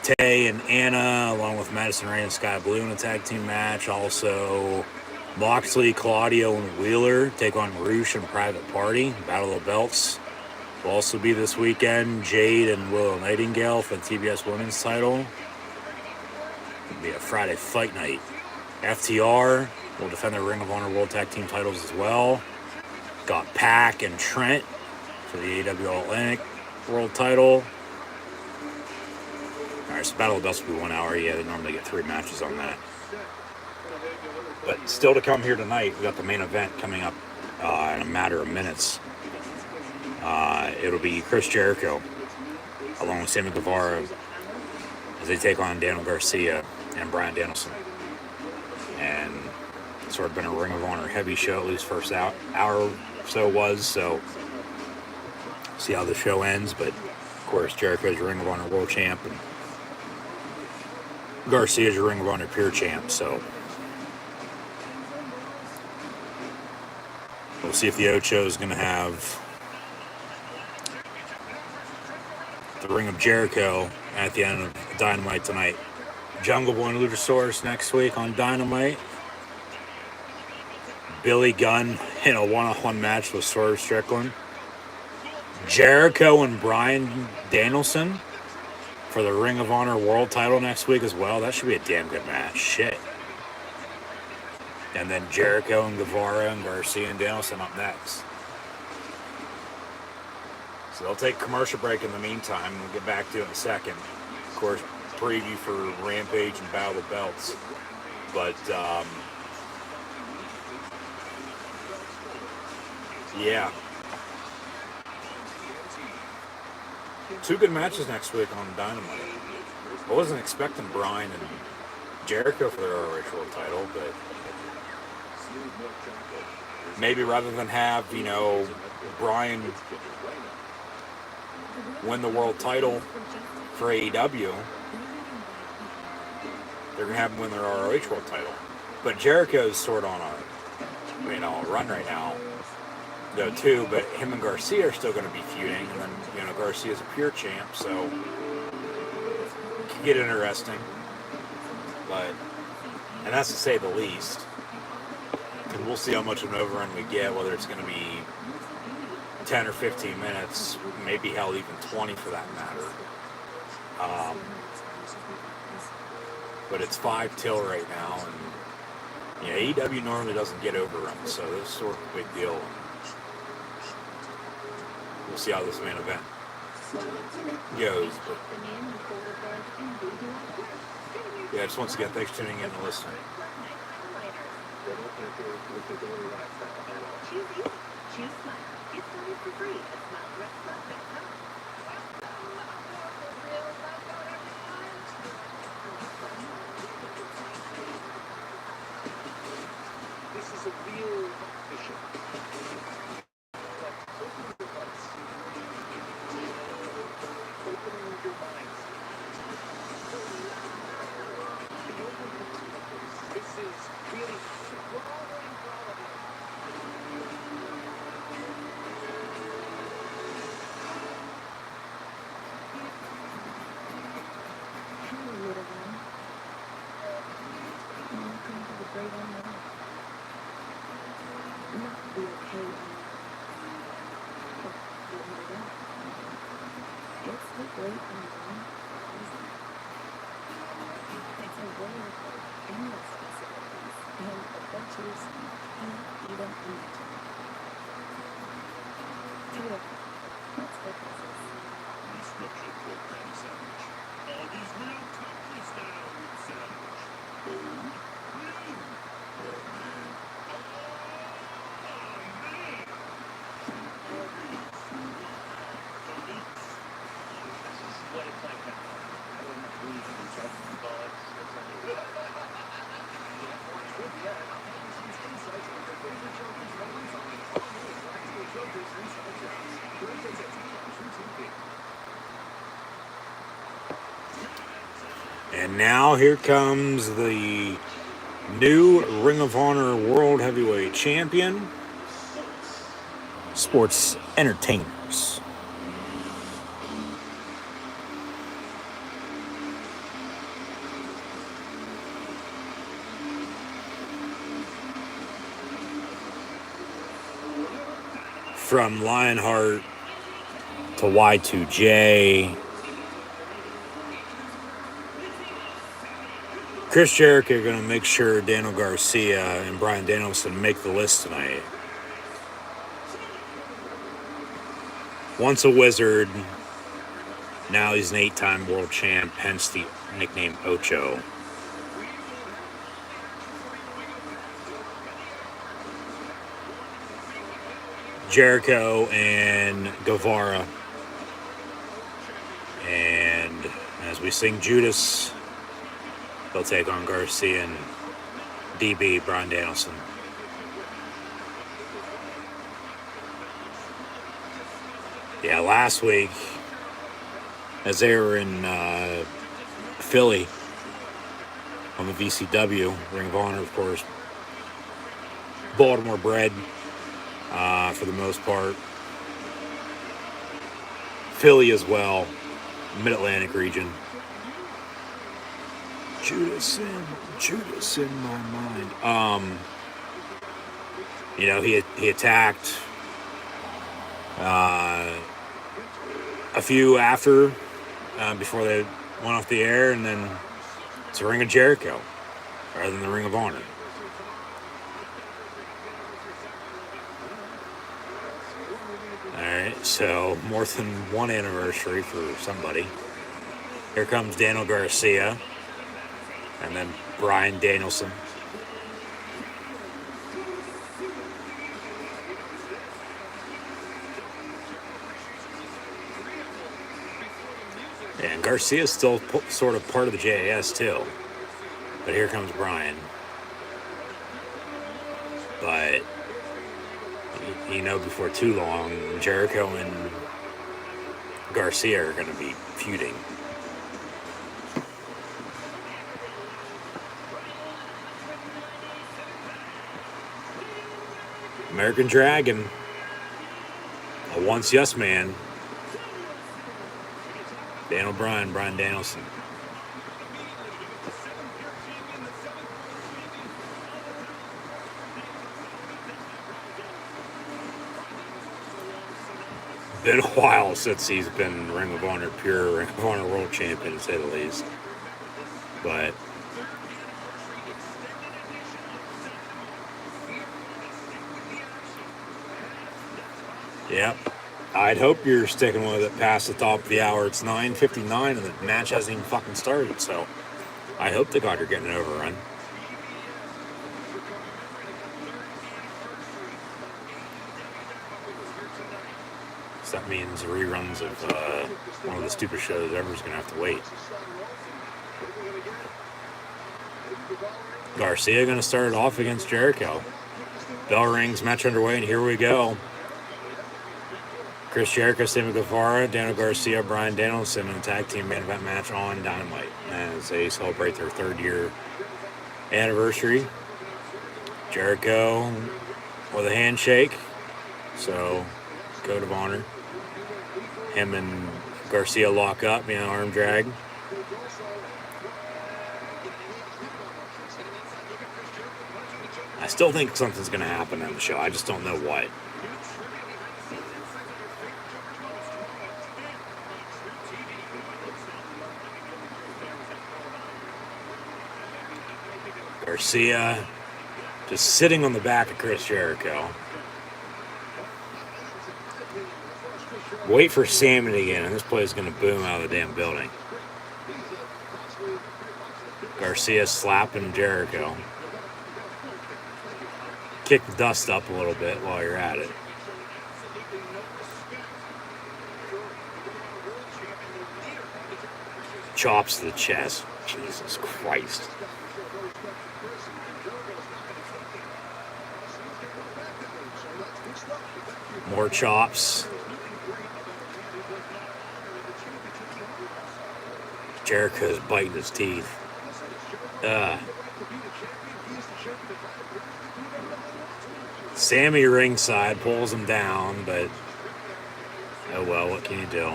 Tay and Anna along with Madison Rain and Sky Blue in a tag team match. Also, Moxley, Claudio, and Wheeler take on Roosh and Private Party. Battle of the Belts will also be this weekend. Jade and Willow Nightingale for the TBS Women's title. It'll be a Friday fight night. FTR will defend their Ring of Honor World Tag Team titles as well. Got Pac and Trent for the AEW All-Atlantic World title. Alright, so Battle of the Belts will be 1 hour. Yeah, they normally get 3 matches on that. But still to come here tonight, we got the main event coming up in a matter of minutes. It'll be Chris Jericho along with Sammy Guevara as they take on Daniel Garcia and Bryan Danielson. And it's sort of been a Ring of Honor heavy show, at least first hour or so was. So see how the show ends. But of course, Jericho's your Ring of Honor World Champ and Garcia's your Ring of Honor Pure Champ. So we'll see if the Ocho is going to have the Ring of Jericho at the end of Dynamite tonight. Jungle Boy and Luchasaurus next week on Dynamite. Billy Gunn in a one-on-one match with Swerve Strickland. Jericho and Bryan Danielson for the Ring of Honor World title next week as well. That should be a damn good match. Shit. And then Jericho and Guevara and Garcia and Danielson up next. So they'll take a commercial break in the meantime. We'll get back to it in a second. Of course, preview for Rampage and Battle of the Belts. But, yeah. 2 good matches next week on Dynamite. I wasn't expecting Bryan and Jericho for their ROH World title, but maybe rather than have, Bryan win the world title for AEW, they're going to have him win their ROH World title. But Jericho's sort of on a run right now, though, too. But him and Garcia are still going to be feuding. And then, Garcia's a pure champ, so it can get interesting. And that's to say the least. And we'll see how much of an overrun we get, whether it's going to be 10 or 15 minutes, maybe hell, even 20 for that matter. But it's 5 till right now, and AEW normally doesn't get overruns, so this is sort of a big deal. We'll see how this main event goes. But yeah, just once again, thanks for tuning in and listening. Choose Smile. Get started for free at smiledressclub.com. This is a real competition. Opening your minds. This is really we're all waiting for all of you. Hello, little one. Welcome to the great unknown. Not the okay unknown, but the unknown. It's the great unknown. It's a world of endless possibilities and adventures you can't even imagine. Today, let's go places. Structured program sandwich. All these real country style sandwich. What it's like now. I wouldn't have believed in yourself. And now here comes the new Ring of Honor World Heavyweight Champion, Sports Entertainers. From Lionheart to Y2J, Chris Jericho are going to make sure Daniel Garcia and Bryan Danielson make the list tonight. Once a wizard, now he's an 8-time world champ, hence the nickname Ocho. Jericho and Guevara. And as we sing Judas, they'll take on Garcia and DB, Bryan Danielson. Yeah, last week, as they were in Philly on the VCW, Ring of Honor, of course, Baltimore bred for the most part. Philly as well, Mid-Atlantic region. Judas in my mind. He attacked a few after before they went off the air, and then it's a Ring of Jericho rather than the Ring of Honor. Alright, so more than one anniversary for somebody. Here comes Daniel Garcia, and then Bryan Danielson. And Garcia's still sort of part of the JAS too. But here comes Bryan. But, before too long, Jericho and Garcia are going to be feuding. American Dragon, a once yes man, Daniel Bryan Danielson. Been a while since he's been Ring of Honor pure Ring of Honor World Champion, to say the least. But yep. I'd hope you're sticking with it past the top of the hour. It's 9:59 and the match hasn't even fucking started, so I hope to God you're getting an overrun. So that means reruns of one of the stupid shows ever is going to have to wait. Garcia going to start it off against Jericho. Bell rings, match underway, and here we go. Chris Jericho, Sammy Guevara, Daniel Garcia, Bryan Danielson in a tag team main event match on Dynamite as they celebrate their 3rd year anniversary. Jericho with a handshake, so code of honor. Him and Garcia lock up, arm drag. I still think something's going to happen on the show. I just don't know what. Garcia just sitting on the back of Chris Jericho. Wait for Sammy to get in, and this place is going to boom out of the damn building. Garcia slapping Jericho. Kick the dust up a little bit while you're at it. Chops to the chest. Jesus Christ. More chops. Jericho's biting his teeth. Sammy ringside pulls him down, but oh well, what can you do?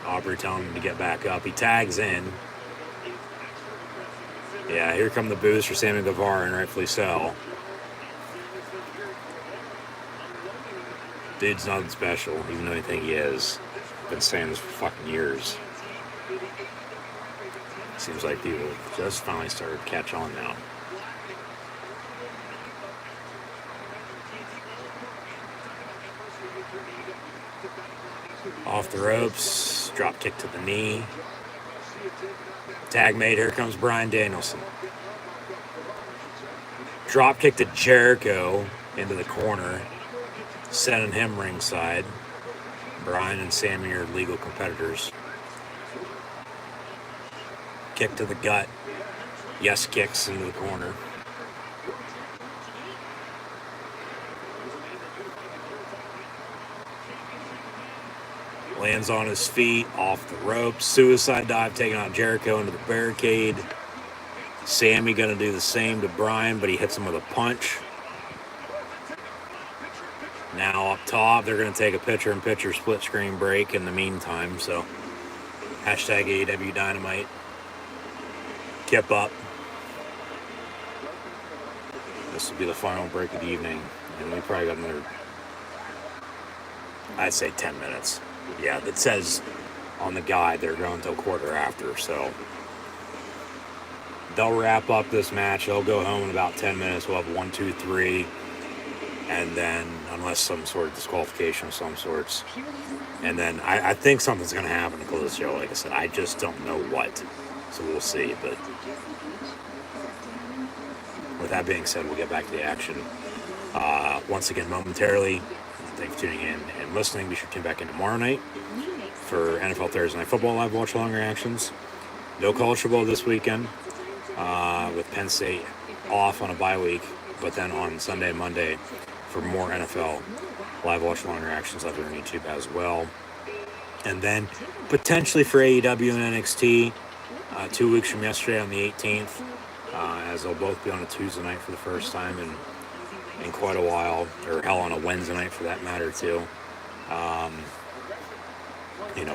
Aubrey telling him to get back up. He tags in. Yeah, here come the boos for Sammy Guevara, and rightfully so. Dude's nothing special, even though I think he is. Been saying this for fucking years. Seems like people just finally started to catch on now. Off the ropes, drop kick to the knee. Tag made, here comes Bryan Danielson. Drop kick to Jericho into the corner, sending him ringside. Bryan and Sammy are legal competitors. Kick to the gut. Yes kicks into the corner. Lands on his feet, off the ropes. Suicide dive, taking out Jericho into the barricade. Sammy going to do the same to Bryan, but he hits him with a punch. Now up top, they're going to take a picture-in-picture split screen break in the meantime. So, hashtag AEW Dynamite. Kip up. This will be the final break of the evening, and we probably got another, I'd say 10 minutes. Yeah, it says on the guide they're going till quarter after, so they'll wrap up this match. They'll go home in about 10 minutes. We'll have 1, 2, 3, and then, unless some sort of disqualification of some sorts, and then I think something's going to happen to close the show. Like I said, I just don't know what, so we'll see. But with that being said, we'll get back to the action. Once again, momentarily, thanks for tuning in and listening. Be sure to tune back in tomorrow night for NFL Thursday Night Football live watch along reactions. No college football this weekend, with Penn State off on a bye week, but then on Sunday and Monday for more NFL live watch along reactions live on YouTube as well. And then potentially for AEW and NXT 2 weeks from yesterday on the 18th, as they'll both be on a Tuesday night for the first time in quite a while, or hell, on a Wednesday night for that matter too.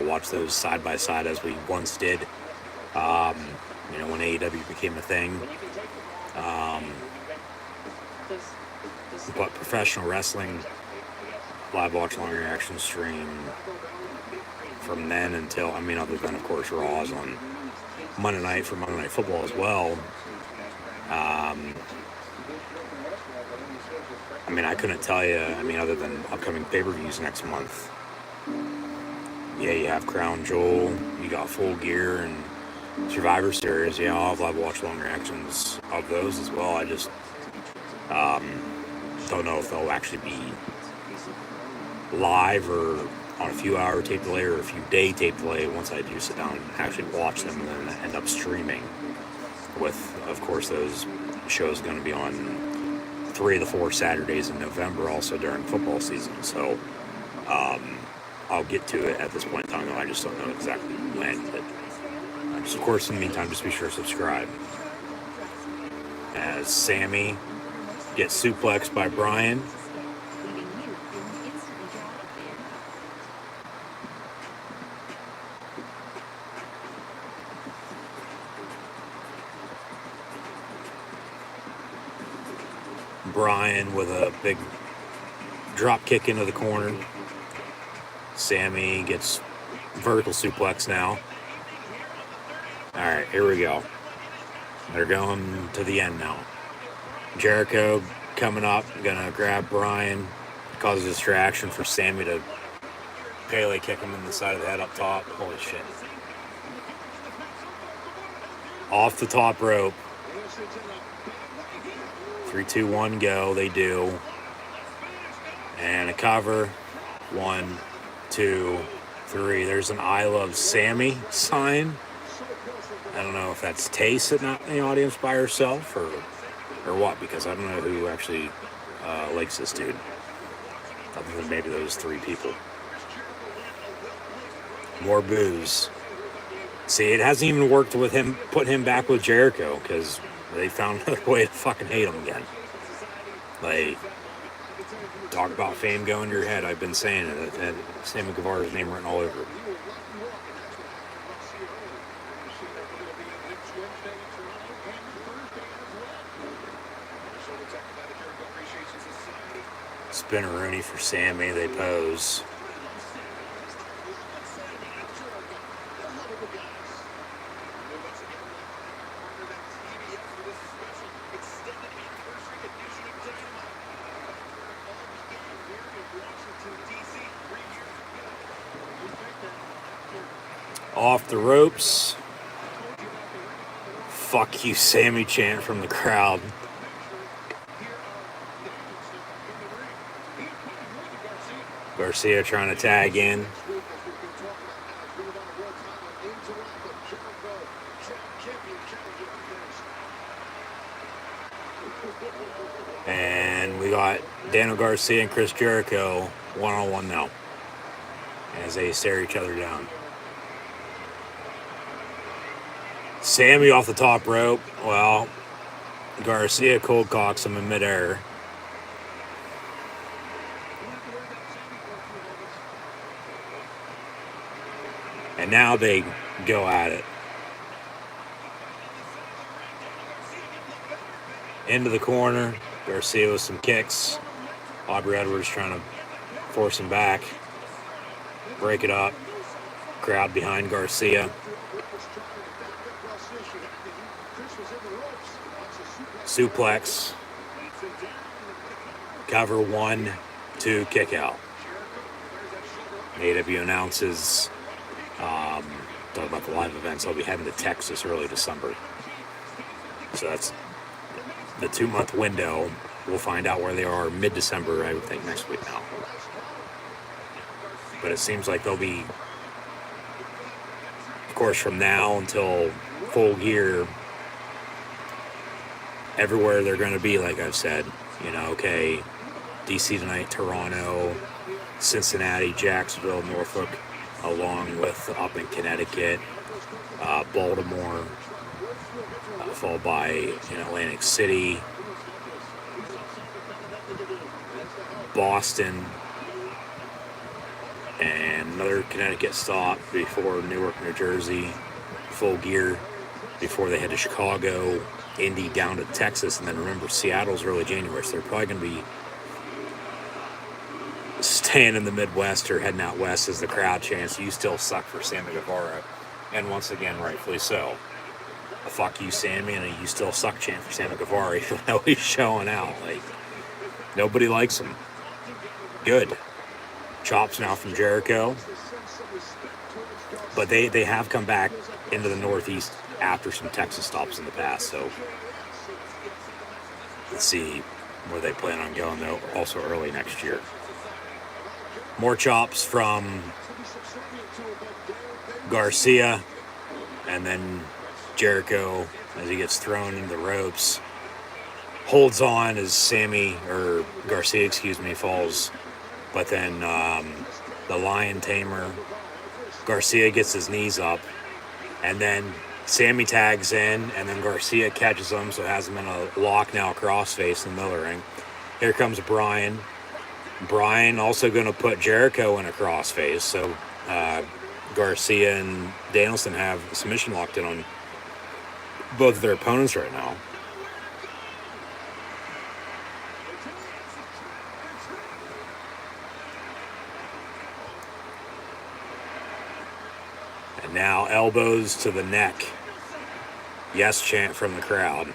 Watch those side by side as we once did. When AEW became a thing. But professional wrestling live watch long reaction stream from then until, other than of course Raw's on Monday night for Monday Night Football as well. I couldn't tell you, other than upcoming pay-per-views next month. Yeah, you have Crown Jewel, you got Full Gear, and Survivor Series. Yeah, I'll have live watch long reactions of those as well. I just don't know if they'll actually be live or on a few hour tape delay or a few day tape delay once I do sit down and actually watch them and then end up streaming, with, of course, those shows going to be on 3 of the 4 Saturdays in November, also during football season. So I'll get to it at this point in time, though I just don't know exactly when. But just, of course, in the meantime, just be sure to subscribe. As Sammy gets suplexed by Brian. Brian with a big drop kick into the corner. Sammy gets vertical suplex now. Alright, here we go. They're going to the end now. Jericho coming up, gonna grab Brian, cause a distraction for Sammy to Pele kick him in the side of the head up top. Holy shit. Off the top rope. 3, 2, 1, go. They do. And a cover. 1, 2, 3. There's an I Love Sammy sign. I don't know if that's Tay sitting out in the audience by herself or what, because I don't know who actually likes this dude, other than maybe those 3 people. More boos. See, it hasn't even worked with him, put him back with Jericho, because they found another way to fucking hate him again. Like, talk about fame going to your head. I've been saying it. And Sammy Guevara's name written all over it. Spinneroonie for Sammy. They pose. Off the ropes. Fuck you, Sammy chant from the crowd. Garcia trying to tag in. And we got Daniel Garcia and Chris Jericho one-on-one now as they stare each other down. Sammy off the top rope. Well, Garcia cold cocks him in midair. And now they go at it. Into the corner. Garcia with some kicks. Aubrey Edwards trying to force him back. Break it up. Crowd behind Garcia. Suplex. Cover 1, 2, kick out. AEW announces, talking about the live events, they'll be heading to Texas early December. So that's the 2-month window. We'll find out where they are mid-December, I would think, next week now. But it seems like they'll be, of course, from now until Full Gear, everywhere they're going to be, like I've said. Okay, DC tonight, Toronto, Cincinnati, Jacksonville, Norfolk, along with up in Connecticut, Baltimore, followed by Atlantic City, Boston, and another Connecticut stop before Newark, New Jersey, Full Gear, before they head to Chicago, Indy, down to Texas, and then remember, Seattle's early January, so they're probably going to be staying in the Midwest or heading out west as the crowd chants, "You still suck" for Sammy Guevara, and once again, rightfully so. A "fuck you, Sammy," and a "you still suck" chant for Sammy Guevara, even though he's showing out. Like, nobody likes him. Good. Chops now from Jericho. But they have come back into the Northeast after some Texas stops in the past, so let's see where they plan on going, though, also early next year. More chops from Garcia, and then Jericho, as he gets thrown into the ropes, holds on as Garcia, falls. But then the Lion Tamer, Garcia gets his knees up, and then Sammy tags in, and then Garcia catches him, so has him in a lock now, crossface in the middle of the ring. Here comes Brian. Brian also going to put Jericho in a crossface, so Garcia and Danielson have submission locked in on both of their opponents right now. And now elbows to the neck. Yes chant from the crowd.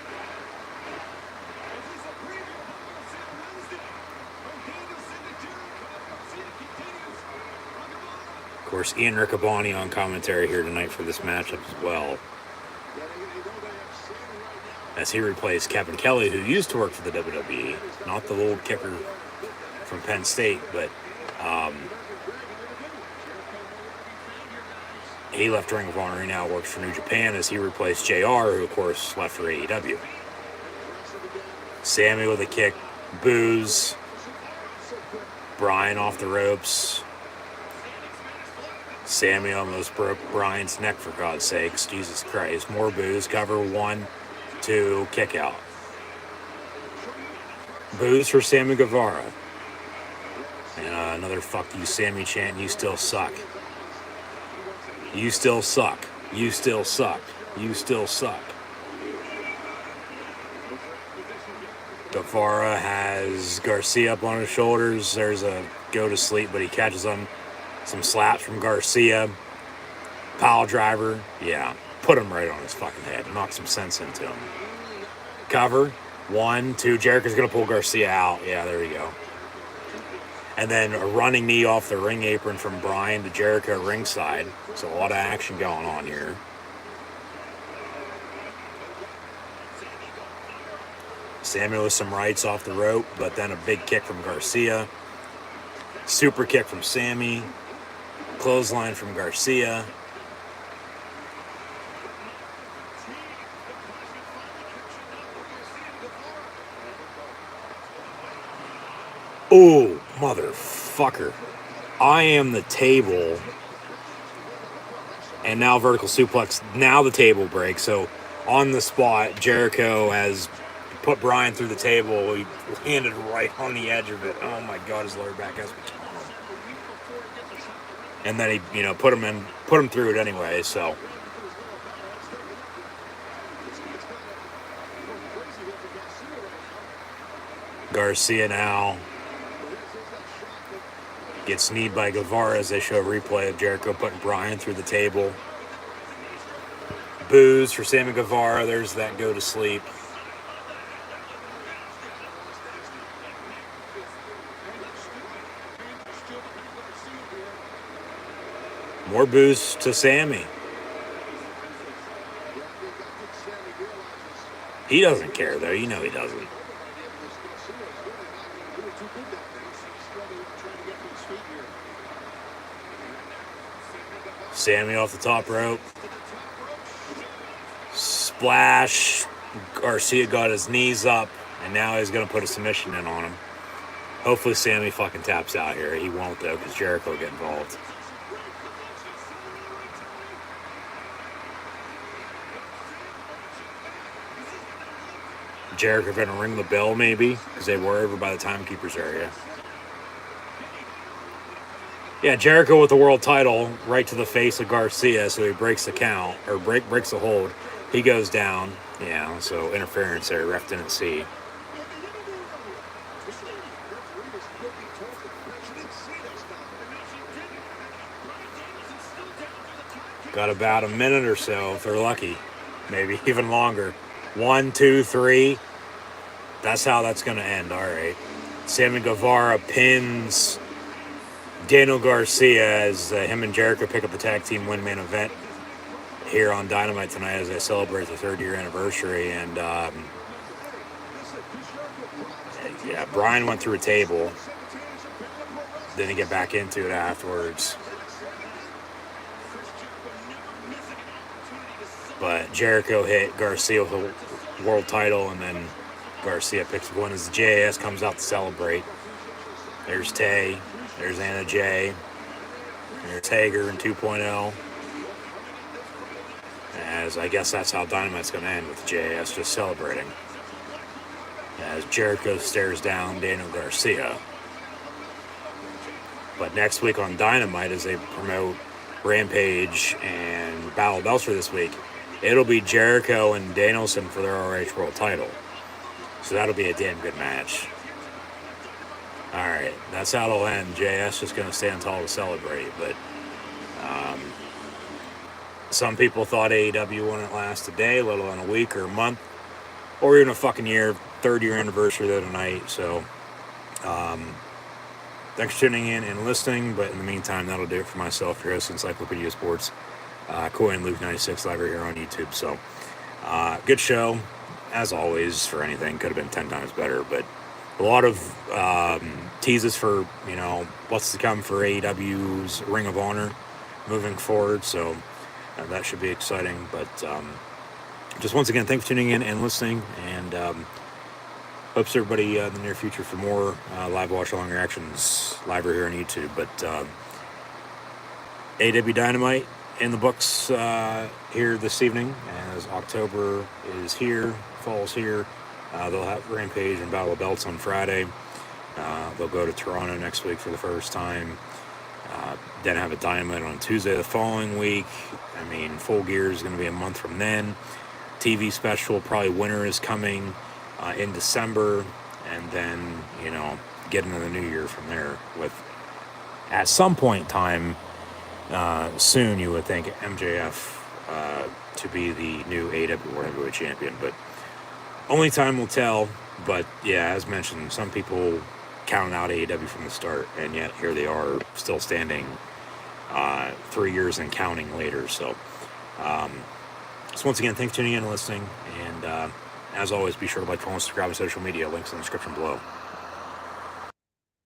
Of course, Ian Riccaboni on commentary here tonight for this matchup as well, as he replaced Kevin Kelly, who used to work for the WWE, not the old kicker from Penn State, but he left Ring of Honor. He now works for New Japan, as he replaced JR, who of course left for AEW. Sammy with a kick, boos. Brian off the ropes. Sammy almost broke Brian's neck, for God's sakes. Jesus Christ. More boos. Cover 1, 2, kick out. Boos for Sammy Guevara. And another "fuck you, Sammy" chant. "You still suck. You still suck. You still suck. You still suck." Guevara has Garcia up on his shoulders. There's a go to sleep, but he catches him. Some slaps from Garcia. Pile driver. Yeah, put him right on his fucking head. Knock some sense into him. Cover. 1, 2. Jericho's going to pull Garcia out. Yeah, there you go. And then a running knee off the ring apron from Brian to Jericho ringside. So a lot of action going on here. Samuel with some rights off the rope, but then a big kick from Garcia. Super kick from Sammy. Clothesline from Garcia. Oh, motherfucker. I am the table. And now vertical suplex. Now the table breaks. So on the spot, Jericho has put Brian through the table. He landed right on the edge of it. Oh my God, his lower back has been. And then he, put him through it anyway. So Garcia now gets kneed by Guevara as they show a replay of Jericho putting Bryan through the table. Boos for Sammy Guevara. There's that go to sleep. More boos to Sammy. He doesn't care, though. You know he doesn't. Sammy off the top rope. Splash. Garcia got his knees up, and now he's going to put a submission in on him. Hopefully Sammy fucking taps out here. He won't, though, because Jericho will get involved. Jericho going to ring the bell, maybe, because they were over by the timekeeper's area. Yeah, Jericho with the world title right to the face of Garcia, so he breaks the count, or breaks the hold. He goes down. Yeah, so interference there. Ref didn't see. Got about a minute or so, if they're lucky. Maybe even longer. 1, 2, 3. That's how that's going to end. All right. Sammy Guevara pins Daniel Garcia as him and Jericho pick up the tag team win main event here on Dynamite tonight as they celebrate the 3rd-year anniversary. And, yeah, Bryan went through a table. Didn't get back into it afterwards. But Jericho hit Garcia with the world title, and then Garcia picks up one as the JAS comes out to celebrate. There's Tay. There's Anna Jay. There's Hager in 2.0. As I guess that's how Dynamite's going to end, with the JAS just celebrating. As Jericho stares down Daniel Garcia. But next week on Dynamite, as they promote Rampage and Battle of Belts this week, it'll be Jericho and Danielson for their ROH World title. So that'll be a damn good match. Alright, that's how it'll end. JS just going to stand tall to celebrate. But some people thought AEW wouldn't last a day, let alone a week or a month, or even a fucking year. 3rd-year anniversary there tonight. So thanks for tuning in and listening. But in the meantime, that'll do it for myself, your host, Encyclopedia Sports. Coy and Luke 96 live right here on YouTube. So good show, as always. For anything, could have been 10 times better, but a lot of teases for what's to come for AEW's Ring of Honor moving forward. So that should be exciting. But just once again, thanks for tuning in and listening, and hopes everybody in the near future for more live watch along reactions live right here on YouTube. But AEW Dynamite in the books here this evening, as October is here, fall's here. They'll have Rampage and Battle of Belts on Friday. They'll go to Toronto next week for the first time. Then have a Dynamite on Tuesday the following week. I mean, Full Gear is going to be a month from then. TV special, probably winter is coming in December. And then, get into the new year from there with, at some point in time, soon you would think MJF to be the new AEW World Heavyweight Champion, but only time will tell. But yeah, as mentioned, some people counted out AEW from the start, and yet here they are still standing 3 years and counting later. So once again, thanks for tuning in and listening, and as always, be sure to like, follow, subscribe on social media. Links in the description below.